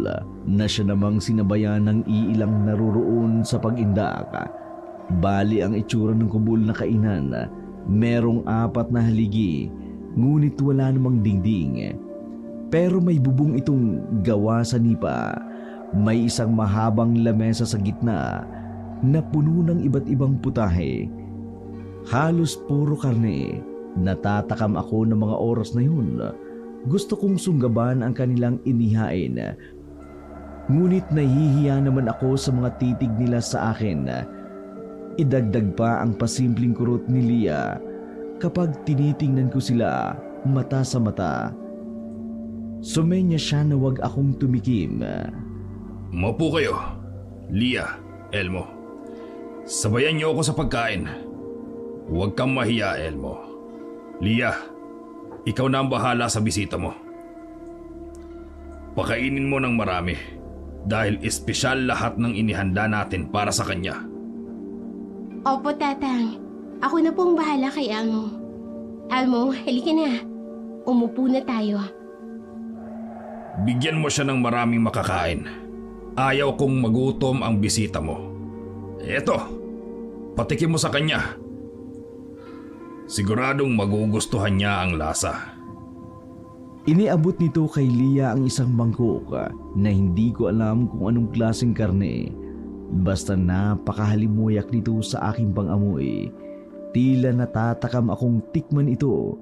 na siya namang sinabayan ng iilang naruroon sa pag-indak. Bali ang itsura ng kubol na kainan. Merong 4 na haligi, ngunit wala namang dingding. Pero may bubong itong gawa sa nipa. May isang mahabang lamesa sa gitna na puno ng iba't ibang putahe. Halos puro karne. Natatakam ako ng mga oras na yun. Gusto kong sunggaban ang kanilang inihain. Ngunit nahihiya naman ako sa mga titig nila sa akin. Idagdag pa ang pasimpleng kurot ni Lia kapag tinitingnan ko sila mata sa mata. Sumenya siya na wag akong tumikim. Maupo kayo, Lia, Elmo. Sabayan niyo ako sa pagkain. Huwag kang mahiya, Elmo. Lia, ikaw na ang bahala sa bisita mo. Pakainin mo ng marami dahil espesyal lahat ng inihanda natin para sa kanya. Opo, Tatang. Ako na pong bahala kay Elmo. Elmo, halika na. Umupo na tayo. Bigyan mo siya ng maraming makakain. Ayaw kong magutom ang bisita mo. Eto, patikim mo sa kanya. Siguradong magugustuhan niya ang lasa. Iniabot nito kay Lia ang isang mangkok na hindi ko alam kung anong klaseng karne. Basta napakahalimuyak nito sa aking pangamoy. Tila natatakam akong tikman ito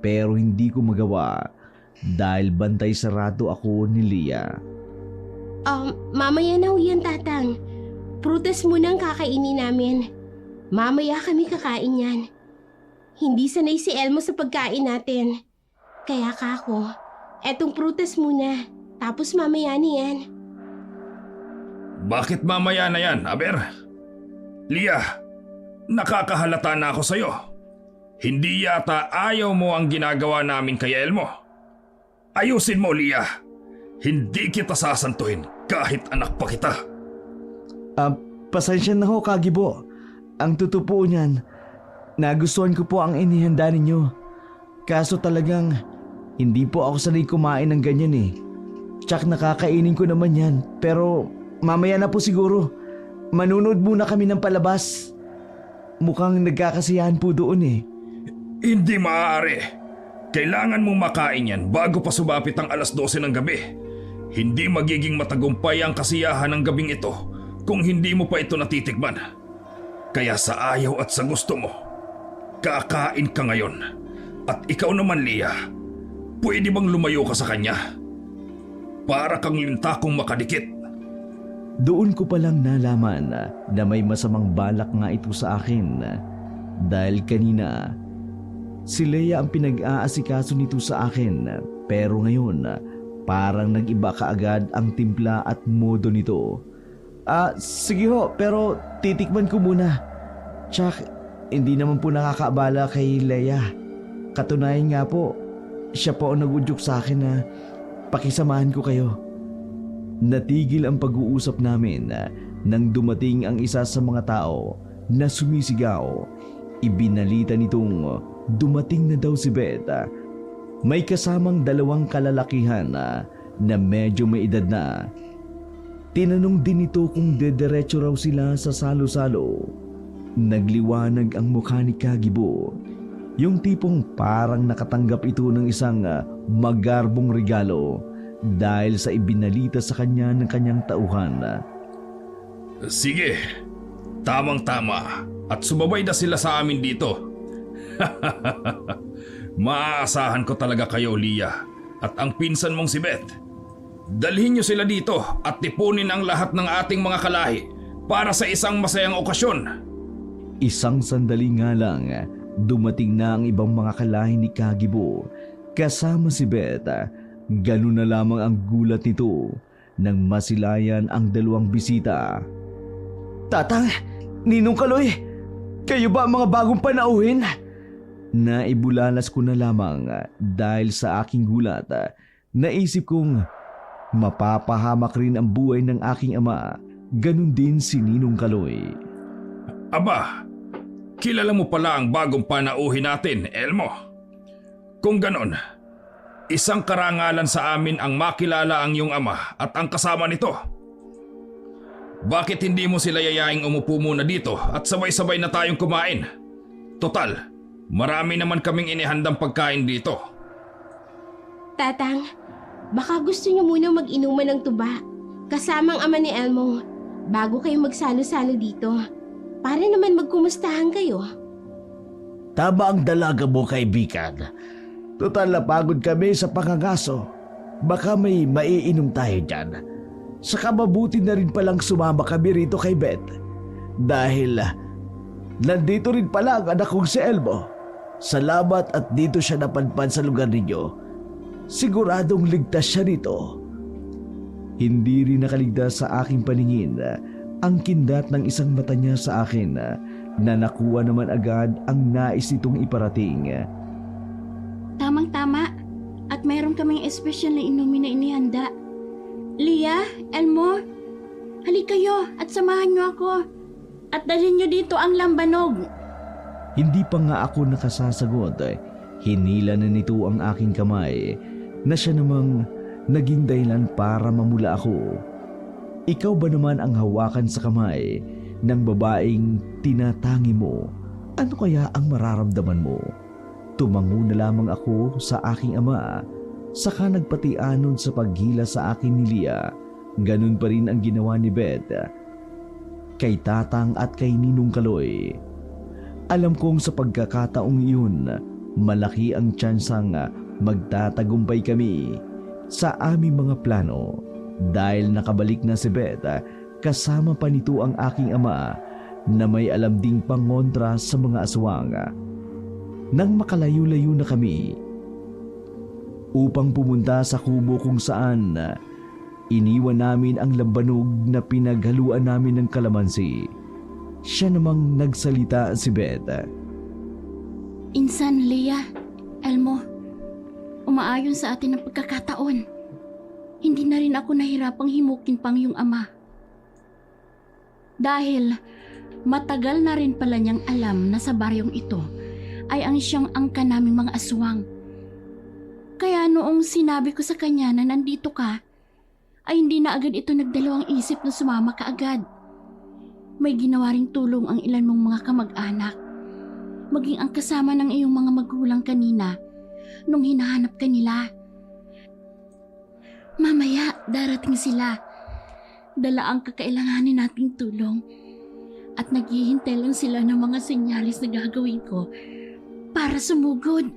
pero hindi ko magawa dahil bantay sarado ako ni Lia. Mamaya na ho yan, Tatang. Prutas muna ang kakainin namin. Mamaya kami kakain yan. Hindi sanay si Elmo sa pagkain natin. Kaya kako, etong prutas muna. Tapos mamaya na yan. Bakit mamaya na yan, Aber? Lia, Nakakahalata na ako sa'yo. Hindi yata ayaw mo ang ginagawa namin kay Elmo. Ayusin mo, Leah. Hindi kita sasantuhin kahit anak pa kita. Pasensya na ho, Kagibo. Ang totoo niyan, nagustuhan ko po ang inihanda ninyo. Kaso talagang hindi po ako sanay kumain ng ganyan eh. Tsak nakakainin ko naman yan, pero mamaya na po siguro. Manunood muna kami ng palabas. Mukhang nagkakasiyahan po doon eh. Hindi maaari. Kailangan mong makain yan bago pa sumapit ang alas 12 ng gabi. Hindi magiging matagumpay ang kasiyahan ng gabing ito kung hindi mo pa ito natitikman. Kaya sa ayaw at sa gusto mo, kakain ka ngayon. At ikaw naman, Leah, pwede bang lumayo ka sa kanya? Para kang lintakong makadikit. Doon ko palang nalaman na may masamang balak nga ito sa akin. Dahil kanina, si Leia ang pinag-aasikaso nito sa akin. Pero ngayon, parang nag-iba kaagad ang timpla at modo nito. Sige ho, pero titikman ko muna. Tsak, hindi naman po nakakaabala kay Leia. Katunayan nga po, siya po ang nag-udyok sa akin na pakisamahan ko kayo. Natigil ang pag-uusap namin nang dumating ang isa sa mga tao na sumisigaw. Ibinalita nitong dumating na daw si Beth. May kasamang 2 kalalakihan na medyo may edad na. Tinanong din ito kung dederecho raw sila sa salo-salo. Nagliwanag ang mukha ni Kagibo. Yung tipong parang nakatanggap ito ng isang magarbong regalo dahil sa ibinalita sa kanya ng kanyang tauhan. Sige, tamang-tama at sumabay na sila sa amin dito. Maaasahan ko talaga kayo, Leah, at ang pinsan mong si Beth. Dalhin niyo sila dito at tipunin ang lahat ng ating mga kalahi para sa isang masayang okasyon. Isang sandali nga lang, dumating na ang ibang mga kalahi ni Kagibo kasama si Beth. Ganun na lamang ang gulat nito nang masilayan ang 2 bisita. Tatang, Ninong Kaloy, kayo ba ang mga bagong panauhin? Naibulalas ko na lamang dahil sa aking gulat. Naisip kong mapapahamak rin ang buhay ng aking ama. Ganun din si Ninong Kaloy. Aba, kilala mo pala ang bagong panauhin natin, Elmo. Kung ganon, isang karangalan sa amin ang makilala ang iyong ama at ang kasama nito. Bakit hindi mo sila yayaing umupo muna dito at sabay-sabay na tayong kumain? Total, marami naman kaming inihandang pagkain dito. Tatang, baka gusto niyo muna mag-inuman ng tuba kasamang ama ni Elmo bago kayo magsalo-salo dito. Para naman magkumustahan kayo. Tama ang dalaga mo, kaibigan. Total na pagod kami sa pangangaso. Baka may maiinom tayo dyan. Saka mabuti na rin palang sumama kami rito kay Beth. Dahil nandito rin pala ang anak kong si Elmo. Salamat at dito siya napadpad sa lugar ninyo. Siguradong ligtas siya rito. Hindi rin nakaligtas sa aking paningin ang kindat ng isang mata niya sa akin na nakuha naman agad ang nais nitong iparating. Tamang-tama. At mayroon kaming espesyal na inumin na inihanda. Leah, Elmo, halik kayo at samahan niyo ako. At dalhin niyo dito ang lambanog. Hindi pa nga ako nakasasagot. Hinila na nito ang aking kamay na siya namang naging dahilan para mamula ako. Ikaw ba naman ang hawakan sa kamay ng babaeng tinatangi mo? Ano kaya ang mararamdaman mo? Tumango na lamang ako sa aking ama, saka nagpatianon sa paghila sa akin ni Leah. Ganun pa rin ang ginawa ni Beth kay Tatang at kay Ninong Kaloy. Alam kong sa pagkakataong iyon, malaki ang tsansang magtatagumpay kami sa aming mga plano. Dahil nakabalik na si Beth, kasama pa nito ang aking ama na may alam ding pangontra sa mga aswang. Nang makalayo-layo na kami, upang pumunta sa kubo kung saan iniwan namin ang lambanog na pinaghaluan namin ng kalamansi. siya namang nagsalita si Beth. Insan, Leah, Elmo, umaayon sa atin ang pagkakataon. Hindi na rin ako nahirapang himukin pang yung ama. Dahil matagal na rin pala niyang alam na sa baryong ito ay ang siyang angka naming mga aswang. Kaya noong sinabi ko sa kanya na nandito ka, ay hindi na agad ito nagdalawang isip na sumama ka agad. May ginawa ring tulong ang ilan mong mga kamag-anak, maging ang kasama ng iyong mga magulang kanina nung hinahanap ka nila. Mamaya, darating sila. Dala ang kakailanganin nating tulong. At naghihintay lang sila ng mga senyalis na gagawin ko para sumugod.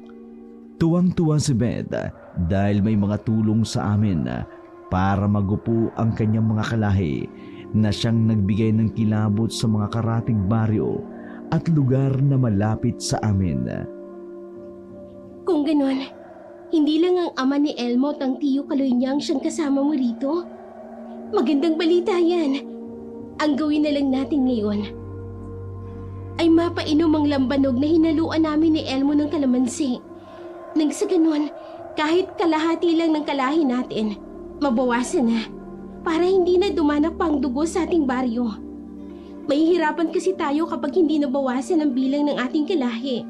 Tuwang-tuwa si Beth dahil may mga tulong sa amin para magupo ang kanyang mga kalahi na siyang nagbigay ng kilabot sa mga karatig baryo at lugar na malapit sa amin. Kung ganon, hindi lang ang ama ni Elmo at ang tiyo Kaloy niyang siyang kasama mo rito. Magandang balita yan. Ang gawin na lang natin ngayon ay mapainom ang lambanog na hinaluan namin ni Elmo ng kalamansi. Nang sa ganon, kahit kalahati lang ng kalahi natin, mabawasan na para hindi na dumanak pa ang dugo sa ating baryo. Mahihirapan kasi tayo kapag hindi nabawasan ang bilang ng ating kalahi.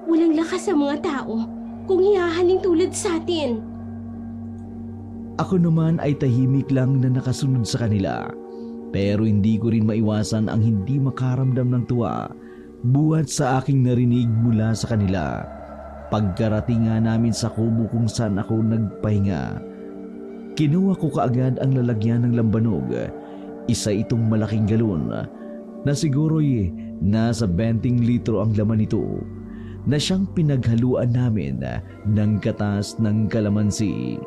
Walang lakas sa mga tao kung hihahaling tulad sa atin. Ako naman ay tahimik lang na nakasunod sa kanila. Pero hindi ko rin maiwasan ang hindi makaramdam ng tuwa buhat sa aking narinig mula sa kanila. Pagkarating nga namin sa kubo kung saan ako nagpahinga, kinuha ko kaagad ang lalagyan ng lambanog. Isa itong malaking galon na siguro'y nasa 20 litro ang laman nito na siyang pinaghaluan namin ng katas ng kalamansi.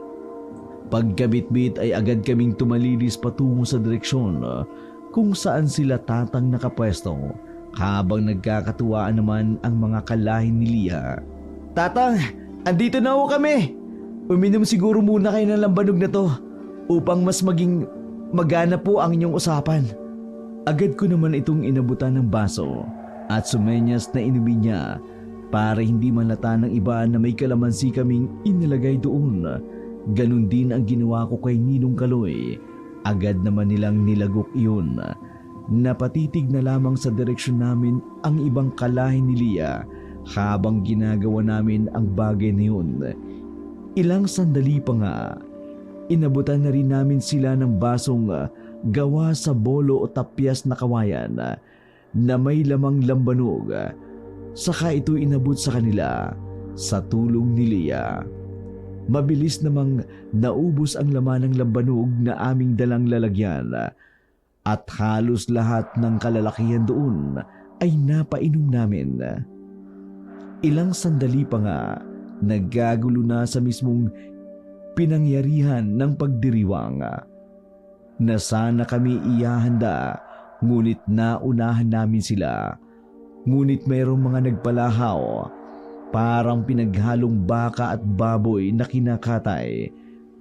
Pagkabitbit ay agad kaming tumalilis patungo sa direksyon kung saan sila tatang nakapwesto habang nagkakatuwaan naman ang mga kalahin ni Leah. Tatang, andito na ho kami! Uminom siguro muna kayo ng lambanog na to upang mas maging magana po ang inyong usapan. Agad ko naman itong inabutan ng baso at sumenyas na inumin niya para hindi malata ng iba na may kalamansi kaming inilagay doon. Ganun din ang ginawa ko kay Ninong Kaloy. Agad naman nilang nilagok iyon. Napatitig na lamang sa direksyon namin ang ibang kalahin ni Leah habang ginagawa namin ang bagay na yun. Ilang sandali pa nga, inabutan na rin namin sila ng basong gawa sa bolo o tapyas na kawayan na may lamang lambanog. Saka ito inabot sa kanila sa tulong ni Leah. Mabilis namang naubos ang laman ng lambanog na aming dalang lalagyan at halos lahat ng kalalakihan doon ay napainom namin. Ilang sandali pa nga, naggagulo na sa mismong pinangyarihan ng pagdiriwang. Na sana kami iyahanda, ngunit naunahan namin sila. Ngunit mayroong mga nagpalahaw, parang pinaghalong baka at baboy na kinakatay.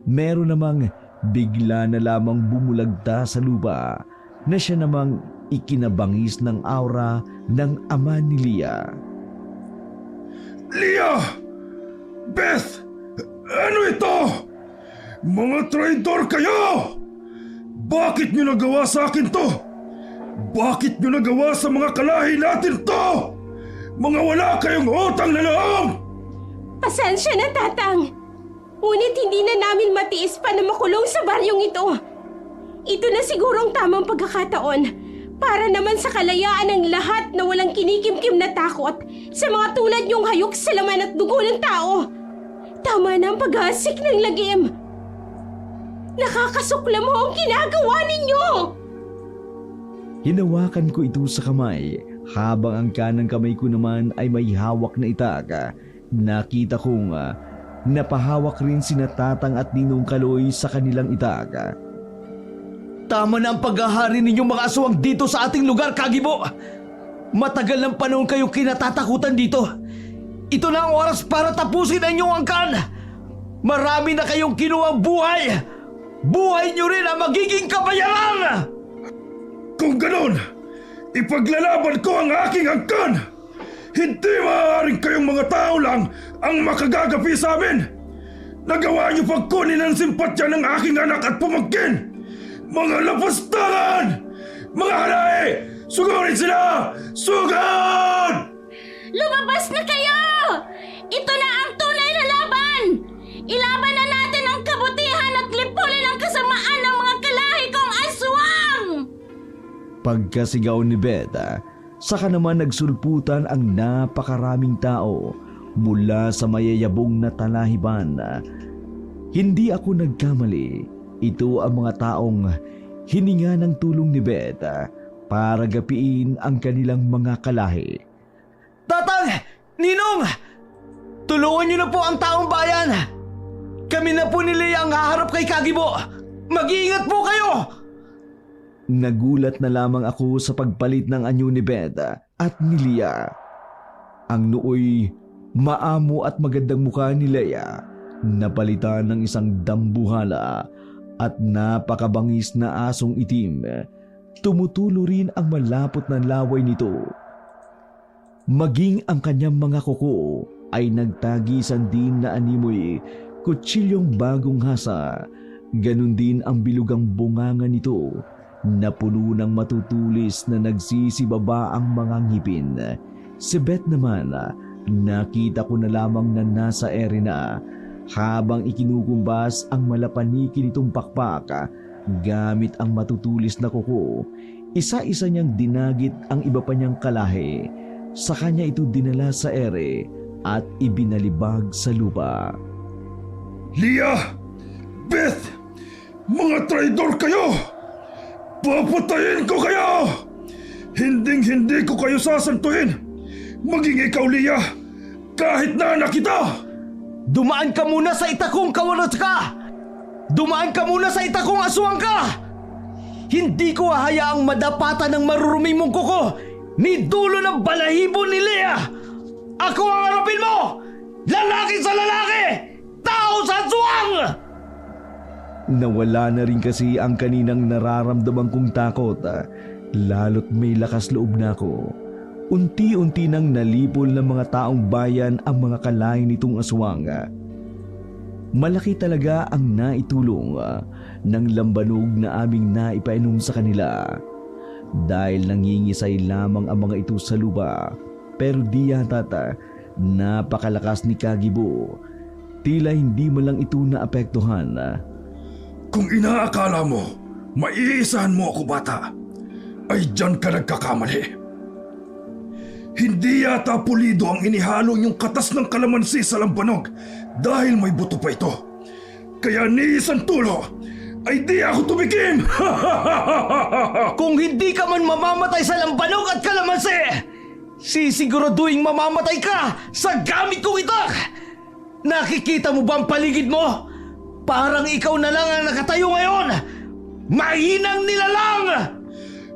Meron namang bigla na lamang bumulagta sa lupa na siya namang ikinabangis ng aura ng ama ni Leah. Leah! Beth! Ano ito? Mga traidor kayo! Bakit nyo nagawa sa akin to? Bakit nyo nagawa sa mga kalahi natin to? Mga wala kayong utang na loob! Pasensya na, Tatang. Ngunit hindi na namin matiis pa na makulong sa baryong ito. Ito na siguro ang tamang pagkakataon para naman sa kalayaan ng lahat na walang kinikimkim na takot sa mga tulad niyong hayok sa laman at dugo ng tao. Tama na ang paghasik ng lagim. Nakakasuklam mo ang ginagawa ninyo! Hinawakan ko ito sa kamay habang ang kanang kamay ko naman ay may hawak na itak. Nakita kong napahawak rin sina Tatang at Ninong Kaloy sa kanilang itak. Tama na ang paghahari ninyong mga aswang dito sa ating lugar, Kagibo! Matagal ng panahon kayong kinatatakutan dito. Ito na ang oras para tapusin ang inyong angkan. Marami na kayong kinuwang buhay. Buhay niyo rin ang magiging kabayaran! Kung ganon, Ipaglalaban ko ang aking angkan! Hindi maaaring kayong mga tao lang ang makagagapi sa amin! Nagawa niyo pagkunin ang simpatya ng aking anak at pamangkin! Mga lapastangan! Mga halae! Sugurin sila! Sugod! Lumabas na kayo! Ito na ang tunay na laban! Ilaban na natin ang kabutihan at lipulin ang kasamaan ng mga kalahi kong aswang! Pagkasigaw ni Beth, saka naman nagsulputan ang napakaraming tao mula sa mayayabong na talahiban. Hindi ako nagkamali. Ito ang mga taong hininga ng tulong ni Beth para gapiin ang kanilang mga kalahi. Tatang! Ninong! Tulungan niyo na po ang taong bayan! Kami na po ni Leia ang haharap kay Kagibo! Mag-iingat po kayo! Nagulat na lamang ako sa pagpalit ng anyo ni Beth at ni Leia. Ang nooy maamo at magandang mukha ni Leia napalitan ng isang dambuhala at napakabangis na asong itim. Tumutulo rin ang malapot na laway nito. Maging ang kanyang mga kuko ay nagtagisan din na animoy kutsilyong bagong hasa. Ganon din ang bilugang bunganga nito na puno ng matutulis na nagsisibaba ang mga ngipin. Si Beth naman, nakita ko na lamang na nasa ere na habang ikinukumbas ang malapaniki nitong pakpak gamit ang matutulis na kuko. Isa-isa niyang dinagit ang iba pa niyang kalahi. Sa kanya ito dinala sa ere at ibinalibag sa lupa. Leia! Beth! Mga traidor kayo! Papatayin ko kayo! Hinding-hindi ko kayo sasantuhin! Maging ikaw, Leia! Kahit na anak kita! Dumaan ka muna sa itakong kawarat ka! Dumaan ka muna sa itakong aswang ka! Hindi ko hahayaang madapatan ng maruruming mong kuko ni dulo ng balahibo ni Leia! Ako ang harapin mo! Lalaki sa lalaki! Tao sa aswang! Nawala na rin kasi ang kaninang nararamdaman kong takot, lalo't may lakas loob na ako. Unti-unti nang nalipol ng mga taong bayan ang mga kalahi nitong aswang. Malaki talaga ang naitulong ng lambanog na aming naipainom sa kanila. Dahil nangingisay lamang ang mga ito sa lupa, pero di yata napakalakas ni Kagibo. Tila hindi mo lang ito naapektuhan. Kung inaakala mo, maiisahan mo ako, bata, ay dyan ka nagkakamali. Hindi yata pulido ang inihalo niyong katas ng kalamansi sa lambanog dahil may buto pa ito. Kaya ni isang tulo ay di ako tumikim! Kung hindi ka man mamamatay sa lambanog at kalamansi, sisiguraduhin mamamatay ka sa gamit kong itak! Nakikita mo ba ang paligid mo? Parang ikaw na lang ang nakatayo ngayon! Mahinang nilalang!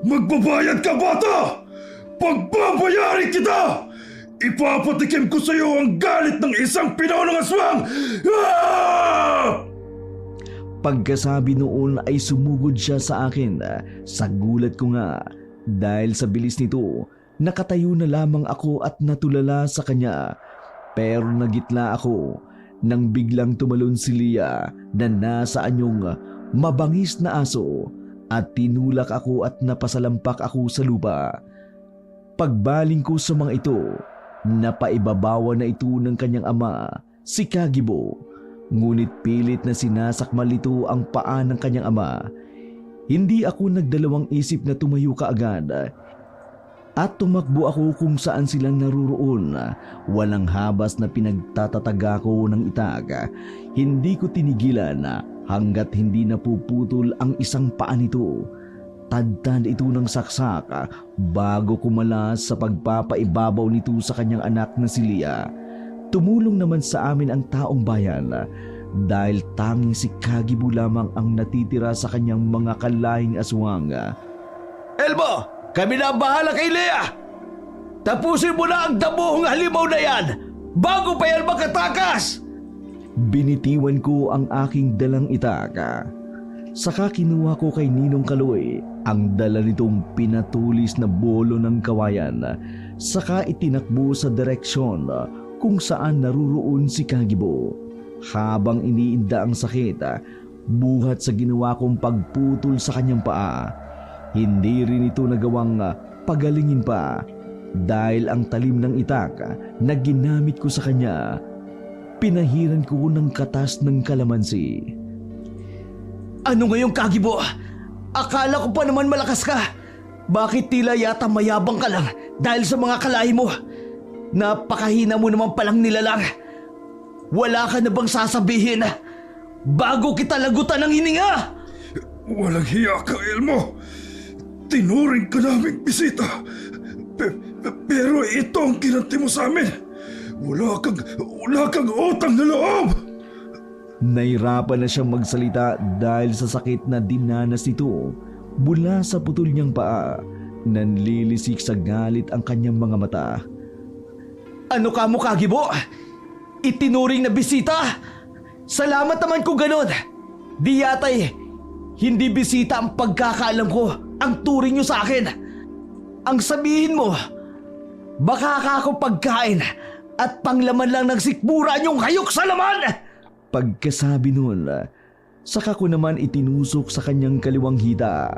Magbabayad ka, bata! Pagbabayarin kita! Ipapatikim ko sa iyo ang galit ng isang pinonong aswang! Ah! Pagkasabi noon ay sumugod siya sa akin. Sa gulat ko nga, dahil sa bilis nito, nakatayo na lamang ako at natulala sa kanya. Pero nagitla ako nang biglang tumalon si Leia na nasa anyong mabangis na aso at tinulak ako at napasalampak ako sa lupa. Pagbaling ko sa mga ito, napaibabawa na ito ng kanyang ama, si Kagibo. Ngunit pilit na sinasakmal ito ang paa ng kanyang ama. Hindi ako nagdalawang isip na tumayo kaagad at tumakbo ako kung saan silang naruroon. Walang habas na pinagtatataga ko ng itak. Hindi ko tinigilan hanggat hindi napuputol ang isang paa nito. Tad-tad ito ng saksak bago kumalas sa pagpapaibabaw nito sa kanyang anak na si Leia. Tumulong naman sa amin ang taong bayan dahil tanging si Kagibo lamang ang natitira sa kanyang mga kalahing aswang. Elmo, kami na bahala kay Leia! Tapusin mo na ang damuhong halimaw na yan bago pa yan makatakas! Binitiwan ko ang aking dalang itak. Saka kinuha ko kay Ninong Kaloy Ang dala nitong pinatulis na bolo ng kawayan, saka itinakbo sa direksyon kung saan naruroon si Kagibo. Habang iniinda ang sakit, buhat sa ginawa kong pagputol sa kanyang paa, hindi rin ito nagawang pagalingin pa dahil ang talim ng itak na ginamit ko sa kanya, pinahiran ko ng katas ng kalamansi. Ano ngayong Kagibo? Akala ko pa naman malakas ka. Bakit tila yata mayabang ka lang dahil sa mga kalahi mo? Napakahina mo naman palang nilalang. Wala ka na bang sasabihin bago kita lagutan ng hininga? Walang hiya ka, Elmo. Tinuring ka naming bisita. Pero ito ang kinanti mo sa amin. Wala kang utang na loob. Nahirapan na siyang magsalita dahil sa sakit na dinanas nito mula sa putol niyang paa. Nanlilisik sa galit ang kanyang mga mata. Ano ka mo, Kagibo? Itinuring na bisita? Salamat naman kung ganon. Di yata'y hindi bisita ang pagkakaalam ko ang turing niyo sa akin. Ang sabihin mo, baka ka ako pagkain at panglaman lang ng sikmura niyong hayok sa laman! Pagkasabi nun, saka ko naman itinusok sa kanyang kaliwang hita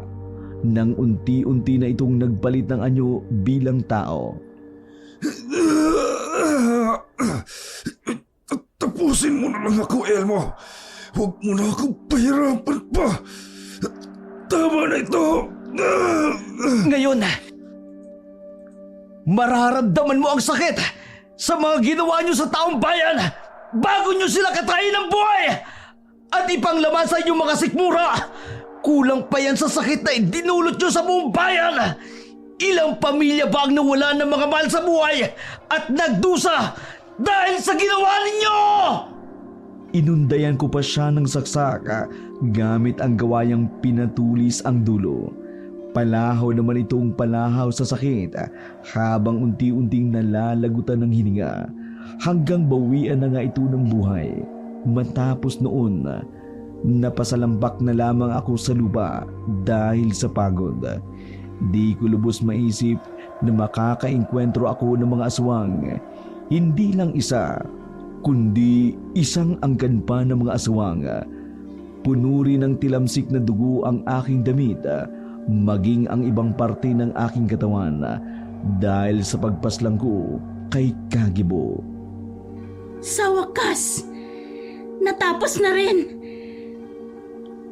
nang unti-unti na itong nagpalit ng anyo bilang tao. Tapusin mo na lang ako, Elmo. Huwag mo na akong pahirapan pa. Tama na ito. Ngayon, mararamdaman mo ang sakit sa mga ginawa niyo sa taong bayan bago niyo sila katayin ng buhay at ipanglaman sa inyong mga sikmura. Kulang pa yan sa sakit na dinulot niyo sa buong bayan. Ilang pamilya ba ang nawala ng mga mahal sa buhay at nagdusa dahil sa ginawa ninyo? Inundayan ko pa siya ng saksak gamit ang gawayang pinatulis ang dulo. Palahaw naman itong palahaw sa sakit habang unti-unting nalalagutan ng hininga hanggang bawian na nga ito ng buhay. Matapos noon, napasalambak na lamang ako sa lupa dahil sa pagod. Di ko lubos maisip na makakaengkwentro ako ng mga aswang. Hindi lang isa, kundi isang angkan pa ng mga aswang. Puno rin ng tilamsik na dugo ang aking damit, maging ang ibang parte ng aking katawan dahil sa pagpaslang ko kay Kagibo. Sa wakas, natapos na rin.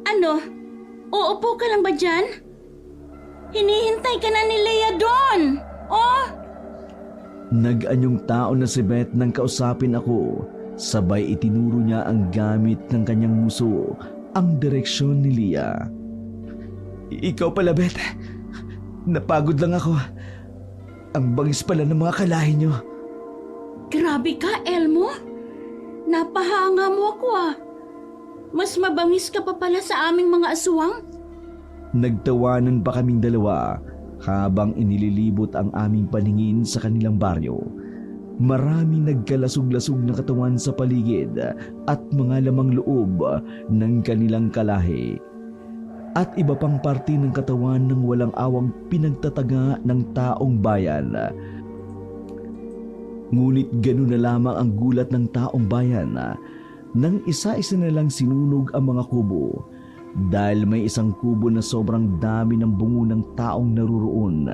Ano? Uupo ka lang ba dyan? Hinihintay ka na ni Leia doon. Oh! Nag-anyong tao na si Beth nang kausapin ako. Sabay itinuro niya ang gamit ng kanyang muso, ang direksyon ni Leia. Ikaw pala, Beth. Napagod lang ako. Ang bangis pala ng mga kalahi niyo. Grabe ka, Elmo. Napahanga mo ako ah. Mas mabangis ka pa pala sa aming mga aswang. Nagtawanan pa kaming dalawa habang inililibot ang aming paningin sa kanilang baryo. Maraming nagkalasog-lasog na katawan sa paligid at mga lamang loob ng kanilang kalahi. At iba pang parte ng katawan ng walang awang pinagtataga ng taong bayan. Ngunit ganun na lamang ang gulat ng taong bayan nang isa-isa na lang sinunog ang mga kubo. Dahil may isang kubo na sobrang dami ng bungo ng taong naruroon,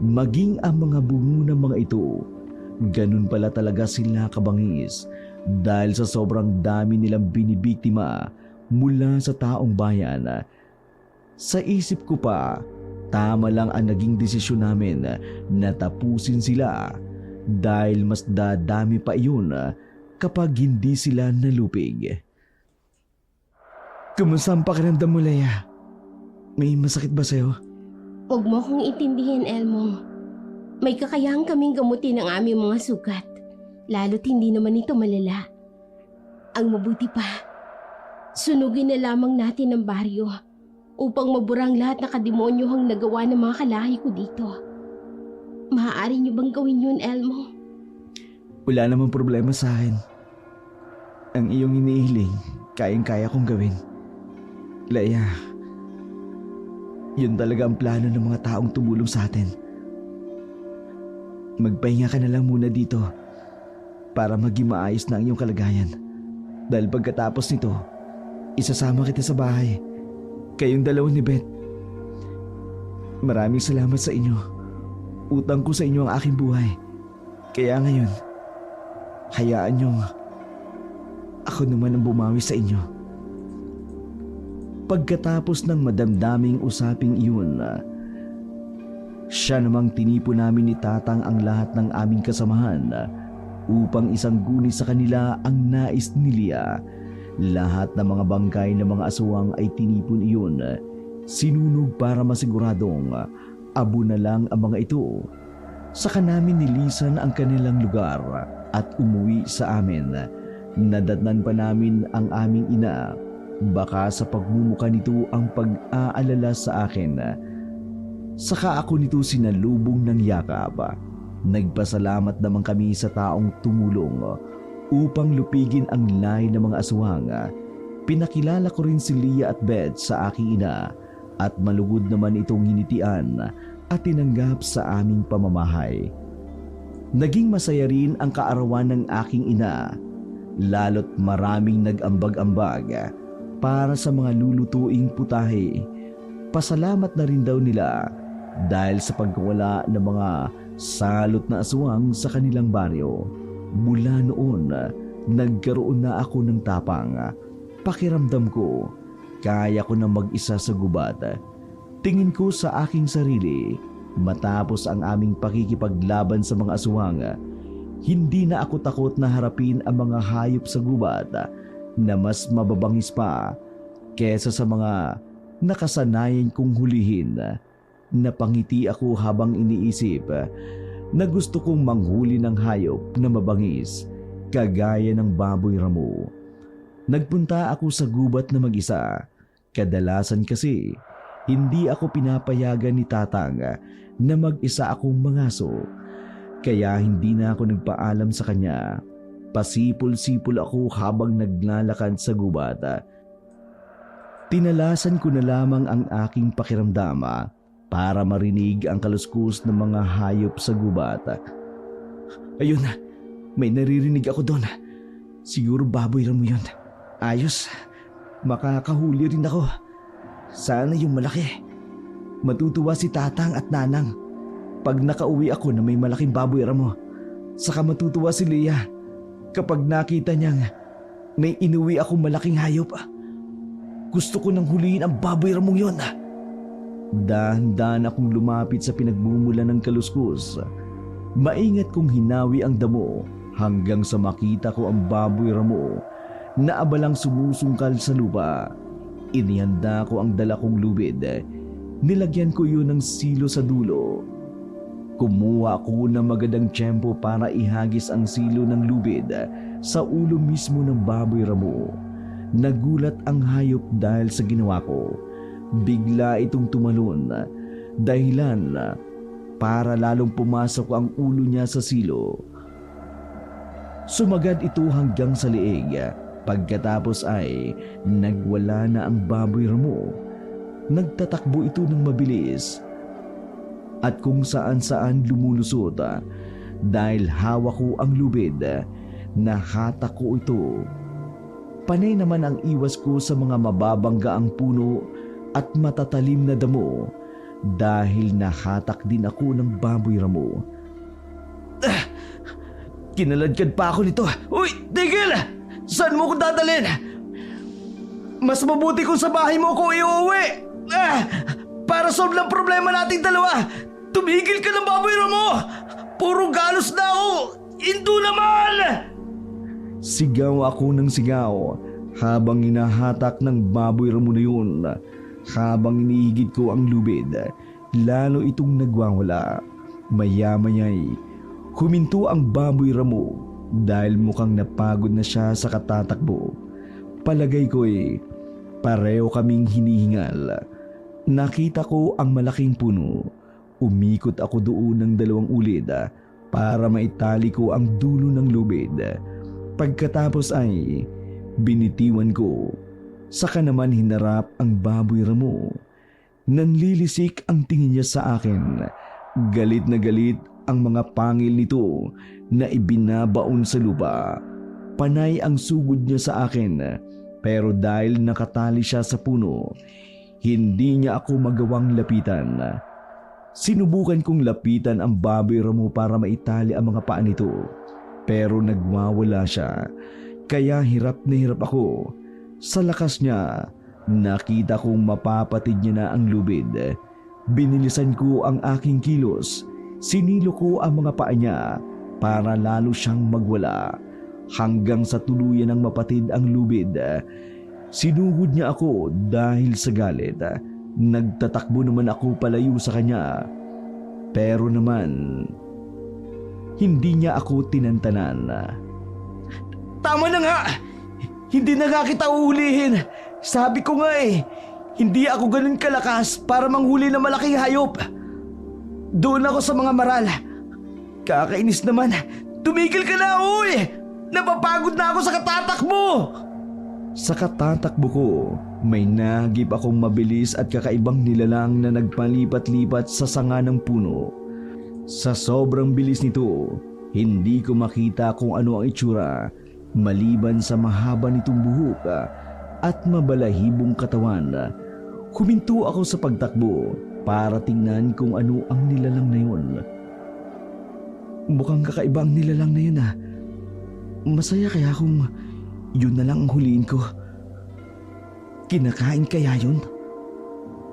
maging ang mga bungo ng mga ito. Ganun pala talaga sila kabangis dahil sa sobrang dami nilang binibiktima mula sa taong bayan. Sa isip ko pa, tama lang ang naging desisyon namin na tapusin sila dahil mas dadami pa iyon kapag hindi sila nalupig. Kumusta ang pakiramdam mo, Leia? May masakit ba sa'yo? Huwag mo akong intindihin, Elmo. May kakayahan kaming gamutin ang aming mga sugat. Lalo't hindi naman ito malala. Ang mabuti pa, sunugin na lamang natin ang baryo upang maburang lahat na kademonyohang nagawa ng mga kalahi ko dito. Maaari niyo bang gawin yun, Elmo? Wala namang problema sa akin. Ang iyong inihiling, kayang-kaya kong gawin. Leia, Yun talaga ang plano ng mga taong tumulong sa atin. Magpahinga ka na lang muna dito para maging maayos na ang iyong kalagayan. Dahil pagkatapos nito, isasama kita sa bahay. Kayong dalawa ni Beth. Maraming salamat sa inyo. Utang ko sa inyo ang aking buhay. Kaya ngayon, hayaan niyong ako naman ang bumawi sa inyo. Pagkatapos ng madamdaming usaping iyon, siya namang tinipo namin ni Tatang ang lahat ng aming kasamahan upang isangguni sa kanila ang nais ni Lia. Lahat ng mga bangkay ng mga aswang ay tinipon iyon. Sinunog para masiguradong abo na lang ang mga ito. Saka namin nilisan ang kanilang lugar at umuwi sa amin. Nadatnan pa namin ang aming ina. Baka sa pagmumuka nito ang pag-aalala sa akin. Saka ako nito sinalubong ng yakap. Nagpasalamat naman kami sa taong tumulong upang lupigin ang lahi ng mga aswang. Pinakilala ko rin si Lia at Beth sa aking ina at malugod naman itong hinitian at tinanggap sa aming pamamahay. Naging masaya rin ang kaarawan ng aking ina, lalo't maraming nag-ambag-ambag para sa mga lulutuing putahe. Pasalamat na rin daw nila dahil sa pagkawala ng mga salot na aswang sa kanilang baryo. Mula noon, nagkaroon na ako ng tapang. Pakiramdam ko, kaya ko na mag-isa sa gubat. Tingin ko sa aking sarili, matapos ang aming pakikipaglaban sa mga aswang, hindi na ako takot na harapin ang mga hayop sa gubat na mas mababangis pa kesa sa mga nakasanayan kong hulihin. Napangiti ako habang iniisip na gusto kong manghuli ng hayop na mabangis kagaya ng baboy ramo. Nagpunta ako sa gubat na mag-isa. Kadalasan kasi hindi ako pinapayagan ni Tatang na mag-isa akong mangaso. Kaya hindi na ako nagpaalam sa kanya. Pasipol-sipol ako habang naglalakad sa gubat. Tinalasan ko na lamang ang aking pakiramdam para marinig ang kaluskus ng mga hayop sa gubat. Ayun, may naririnig ako doon. Siguro baboy ramo yun. Ayos, makakahuli rin ako. Sana yung malaki. Matutuwa si Tatang at Nanang pag nakauwi ako na may malaking baboy ramo. Saka matutuwa si Lia kapag nakita niyang may inuwi akong malaking hayop. Gusto ko nang huliin ang baboy ramong yun. Dahan-dahan akong lumapit sa pinagmumulan ng kaluskus. Maingat kong hinawi ang damo hanggang sa makita ko ang baboy ramo na abalang sumusungkal sa lupa. Inihanda ko ang dala kong lubid. Nilagyan ko yun ng silo sa dulo. Kumuha ako ng magandang tiyempo para ihagis ang silo ng lubid sa ulo mismo ng baboy ramo. Nagulat ang hayop dahil sa ginawa ko. Bigla itong tumalon, dahilan para lalong pumasok ang ulo niya sa silo. Sumagad ito hanggang sa leeg. Pagkatapos ay nagwala na ang baboy ramo. Nagtatakbo ito ng mabilis at kung saan-saan lumulusot. Dahil hawak ko ang lubid, nahatak ko ito. Panay naman ang iwas ko sa mga mababanggaang puno at matatalim na damo dahil nahatak din ako ng baboy ramo. Kinaladkad pa ako nito. Uy, tigil! Saan mo ko dadalhin? Mas mabuti kung sa bahay mo ko iuwi. Para solve ng problema nating dalawa. Tumigil ka ng baboy ramo! Puro galos na ako! Hinto naman! Sigaw ako ng sigaw habang hinahatak ng baboy ramo na yun. Habang inihigit ko ang lubid, lalo itong nagwawala. Maya-maya'y huminto ang baboy ramo dahil mukhang napagod na siya sa katatakbo. Palagay ko'y pareho kaming hinihingal. Nakita ko ang malaking puno. Umikot ako doon ng 2 ulit para maitali ko ang dulo ng lubid. Pagkatapos ay binitiwan ko. Saka naman hinarap ang baboy ramo. Nanlilisik ang tingin niya sa akin. Galit na galit ang mga pangil nito na ibinabaon sa lupa. Panay ang sugod niya sa akin, pero dahil nakatali siya sa puno, hindi niya ako magawang lapitan. Sinubukan kong lapitan ang baboy ramo para maitali ang mga paa nito, pero nagwawala siya. Kaya hirap na hirap ako. Sa lakas niya, nakita kong mapapatid niya na ang lubid. Binilisan ko ang aking kilos. Sinilo ko ang mga paa niya para lalo siyang magwala. Hanggang sa tuluyan ng mapatid ang lubid. Sinugod niya ako dahil sa galit. Nagtatakbo naman ako palayo sa kanya. Pero naman, hindi niya ako tinantanan. Tama na nga! Hindi na nga kita uhulihin. Sabi ko nga hindi ako ganun kalakas para manghuli ng malaking hayop. Doon ako sa mga maral. Kakainis naman. Tumigil ka na, uy! Napapagod na ako sa katatakbo! Sa katatakbo ko, may nahagip akong mabilis at kakaibang nilalang na nagpalipat-lipat sa sanga ng puno. Sa sobrang bilis nito, hindi ko makita kung ano ang itsura maliban sa mahaba nitong buhok at mabalahibong katawan. Huminto ako sa pagtakbo para tingnan kung ano ang nilalang na yun. Mukhang kakaiba ang nilalang na yun Masaya kaya kung yun na lang ang huliin ko. Kinakain kaya yun?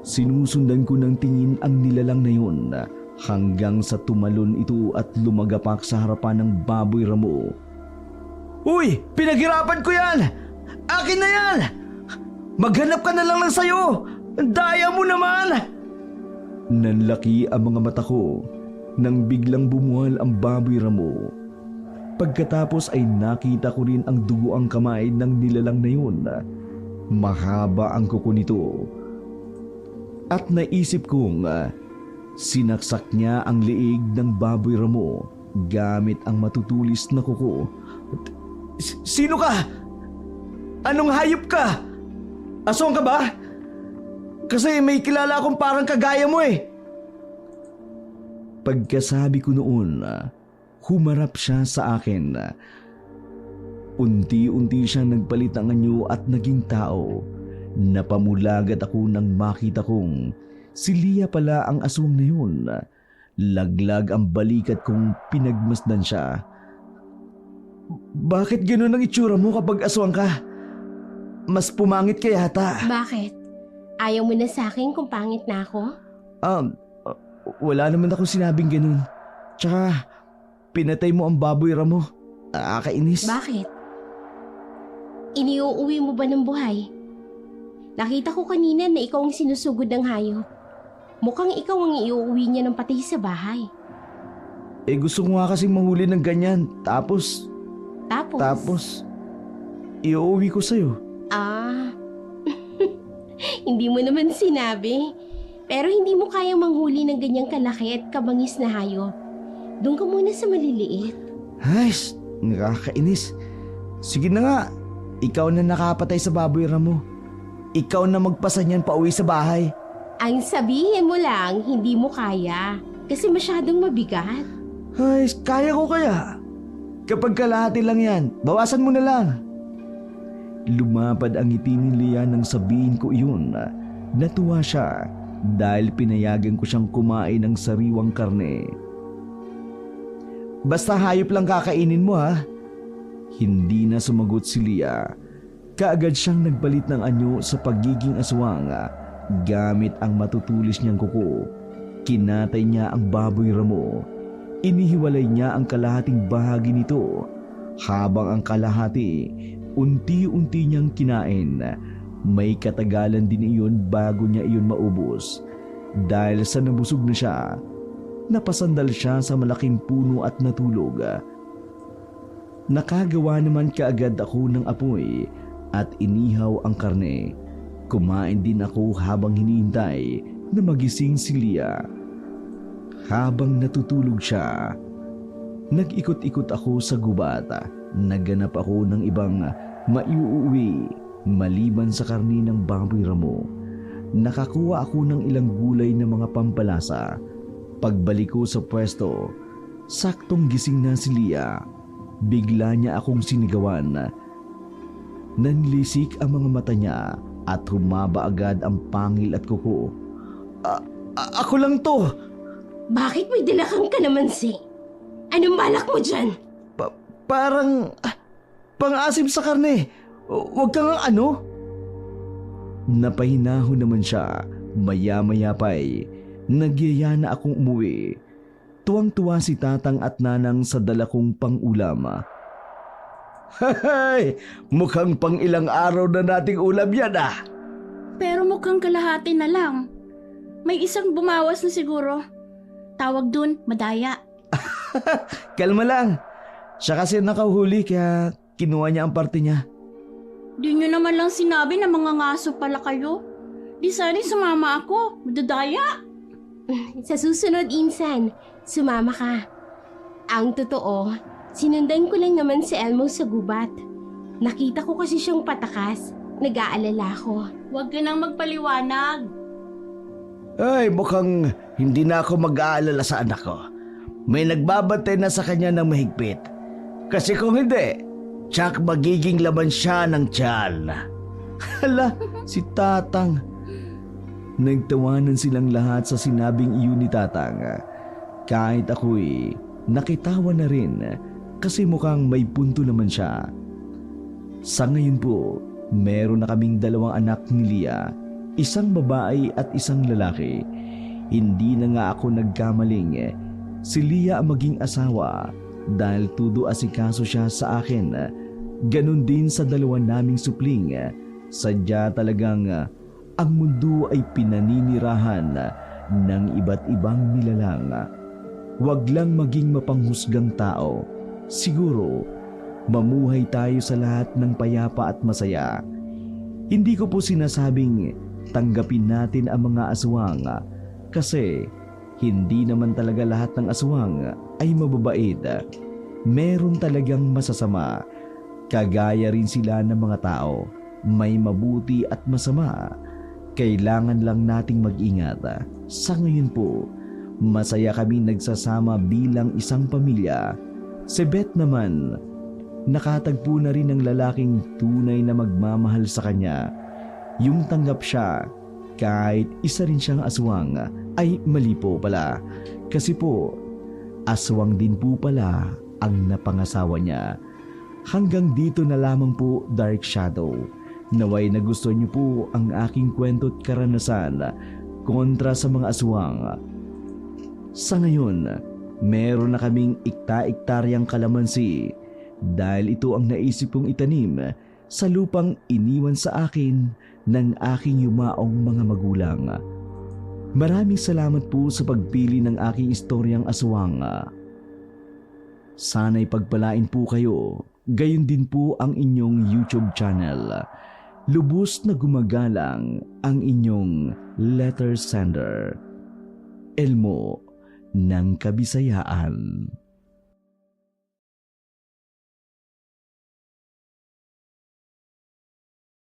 Sinusundan ko ng tingin ang nilalang na yun hanggang sa tumalon ito at lumagapak sa harapan ng baboy ramo. Uy! Pinaghirapan ko yan! Akin na yan! Maghanap ka na lang ng sayo! Daya mo naman! Nanlaki ang mga mata ko nang biglang bumuhal ang baboy ramo. Pagkatapos ay nakita ko rin ang dugo ang kamay ng nilalang na yun. Mahaba ang kuko nito. At naisip kong sinaksak niya ang liig ng baboy ramo gamit ang matutulis na kuko. Sino ka? Anong hayop ka? Aswang ka ba? Kasi may kilala akong parang kagaya mo Pagkasabi ko noon, humarap siya sa akin. Unti-unti siyang nagpalit ng anyo at naging tao. Napamulagat ako nang makita kong si Lia pala ang aswang na yun. Laglag ang balikat kong pinagmasdan siya. Bakit gano'n ang itsura mo kapag aswang ka? Mas pumangit ka yata. Bakit? Ayaw mo na sa akin kung pangit na ako? Wala naman akong sinabing ganun. Tsaka, pinatay mo ang baboy ramo. Nakakainis. Bakit? Iniuuwi mo ba ng buhay? Nakita ko kanina na ikaw ang sinusugod ng hayop. Mukhang ikaw ang iuuwi niya ng patay sa bahay. Gusto ko nga kasing mahuli ng ganyan. Tapos, iuuwi ko sa'yo. Hindi mo naman sinabi. Pero hindi mo kayang manghuli ng ganyang kalaki at kabangis na hayop. Doon ka muna sa maliliit. Ay, nakakainis. Sige na nga, ikaw na nakapatay sa baboy ramo. Ikaw na magpasa niyan pauwi sa bahay. Ang sabihin mo lang, hindi mo kaya. Kasi masyadong mabigat. Ay, kaya ko kaya. Kapag kalahati lang yan, bawasan mo na lang. Lumapad ang ngiti ni Lia nang sabihin ko iyon. Natuwa siya dahil pinayagan ko siyang kumain ng sariwang karne. Basta hayop lang kakainin mo Hindi na sumagot si Lia. Kaagad siyang nagbalit ng anyo sa pagiging aswang. Gamit ang matutulis niyang kuko, kinatay niya ang baboy ramo. Inihiwalay niya ang kalahating bahagi nito, habang ang kalahati unti-unti niyang kinain. May katagalan din iyon bago niya iyon maubos. Dahil sa nabusog na siya, napasandal siya sa malaking puno at natulog. Nakagawa naman kaagad ako ng apoy at inihaw ang karne. Kumain din ako habang hinihintay na magising si Lia. Habang natutulog siya, nag-ikot-ikot ako sa gubat. Nagganap ako ng ibang maiuuwi maliban sa karni ng baboy ramo. nakakuha ako ng ilang gulay na mga pampalasa. Pagbalik ko sa pwesto, saktong gising na si Lia. Bigla niya akong sinigawan. Nanlisik ang mga mata niya at humaba agad ang pangil at kuko. Ako lang to! Bakit may dala kang kalamansi? Anong balak mo dyan? Parang pang-asim sa karne. Huwag kang ano? Napahinahon naman siya. Maya-maya pa'y nagyaya na akong umuwi. Tuwang-tuwa si Tatang at Nanang sa dala kong pang-ulam. Hay! Mukhang pang ilang araw na nating ulam yan ah! Pero mukhang kalahati na lang. May isang bumawas na siguro. Tawag dun, madaya. Kalma lang. Siya kasi nakahuli kaya kinuha niya ang parte niya. Di nyo naman lang sinabi na mga ngaso pala kayo. Di sana'y sumama ako, madadaya. Sa susunod, Insan, sumama ka. Ang totoo, sinundan ko lang naman si Elmo sa gubat. Nakita ko kasi siyang patakas. Nag-aalala ko. Huwag ka nang magpaliwanag. Ay, mukhang hindi na ako mag-aalala sa anak ko. May nagbabantay na sa kanya ng mahigpit. Kasi kung hindi, tsak magiging laman siya ng tiyan. Hala, si Tatang. Nagtawanan silang lahat sa sinabing iyon ni Tatang. Kahit ako'y nakitawa na rin kasi mukhang may punto naman siya. Sa ngayon po, meron na kaming 2 anak ni Lia, isang babae at isang lalaki. Hindi na nga ako nagkamaling. Si Lia ang maging asawa dahil tudo asikaso siya sa akin. Ganon din sa 2 naming supling. Sadya talagang ang mundo ay pinaninirahan ng iba't ibang nilalang. Huwag lang maging mapanghusgang tao. Siguro, mamuhay tayo sa lahat ng payapa at masaya. Hindi ko po sinasabing tanggapin natin ang mga aswang kasi hindi naman talaga lahat ng aswang ay mababait. Meron talagang masasama. Kagaya rin sila ng mga tao. May mabuti at masama. Kailangan lang nating mag-ingat. Sa ngayon po, masaya kami nagsasama bilang isang pamilya. Si Beth naman, nakatagpo na rin ng lalaking tunay na magmamahal sa kanya. Yung tanggap siya, kahit isa rin siyang aswang, ay mali po pala. Kasi po, aswang din po pala ang napangasawa niya. Hanggang dito na lamang po, Dark Shadow. Naway nagustuhan niyo po ang aking kwento at karanasan kontra sa mga aswang. Sa ngayon, meron na kaming ikta-iktaryang kalamansi dahil ito ang naisip kong itanim sa lupang iniwan sa akin ng aking yumaong mga magulang. Maraming salamat po sa pagpili ng aking istoryang aswang. Sana'y pagpalain po kayo, gayon din po ang inyong YouTube channel. Lubos na gumagalang ang inyong letter sender, Elmo ng Kabisayaan.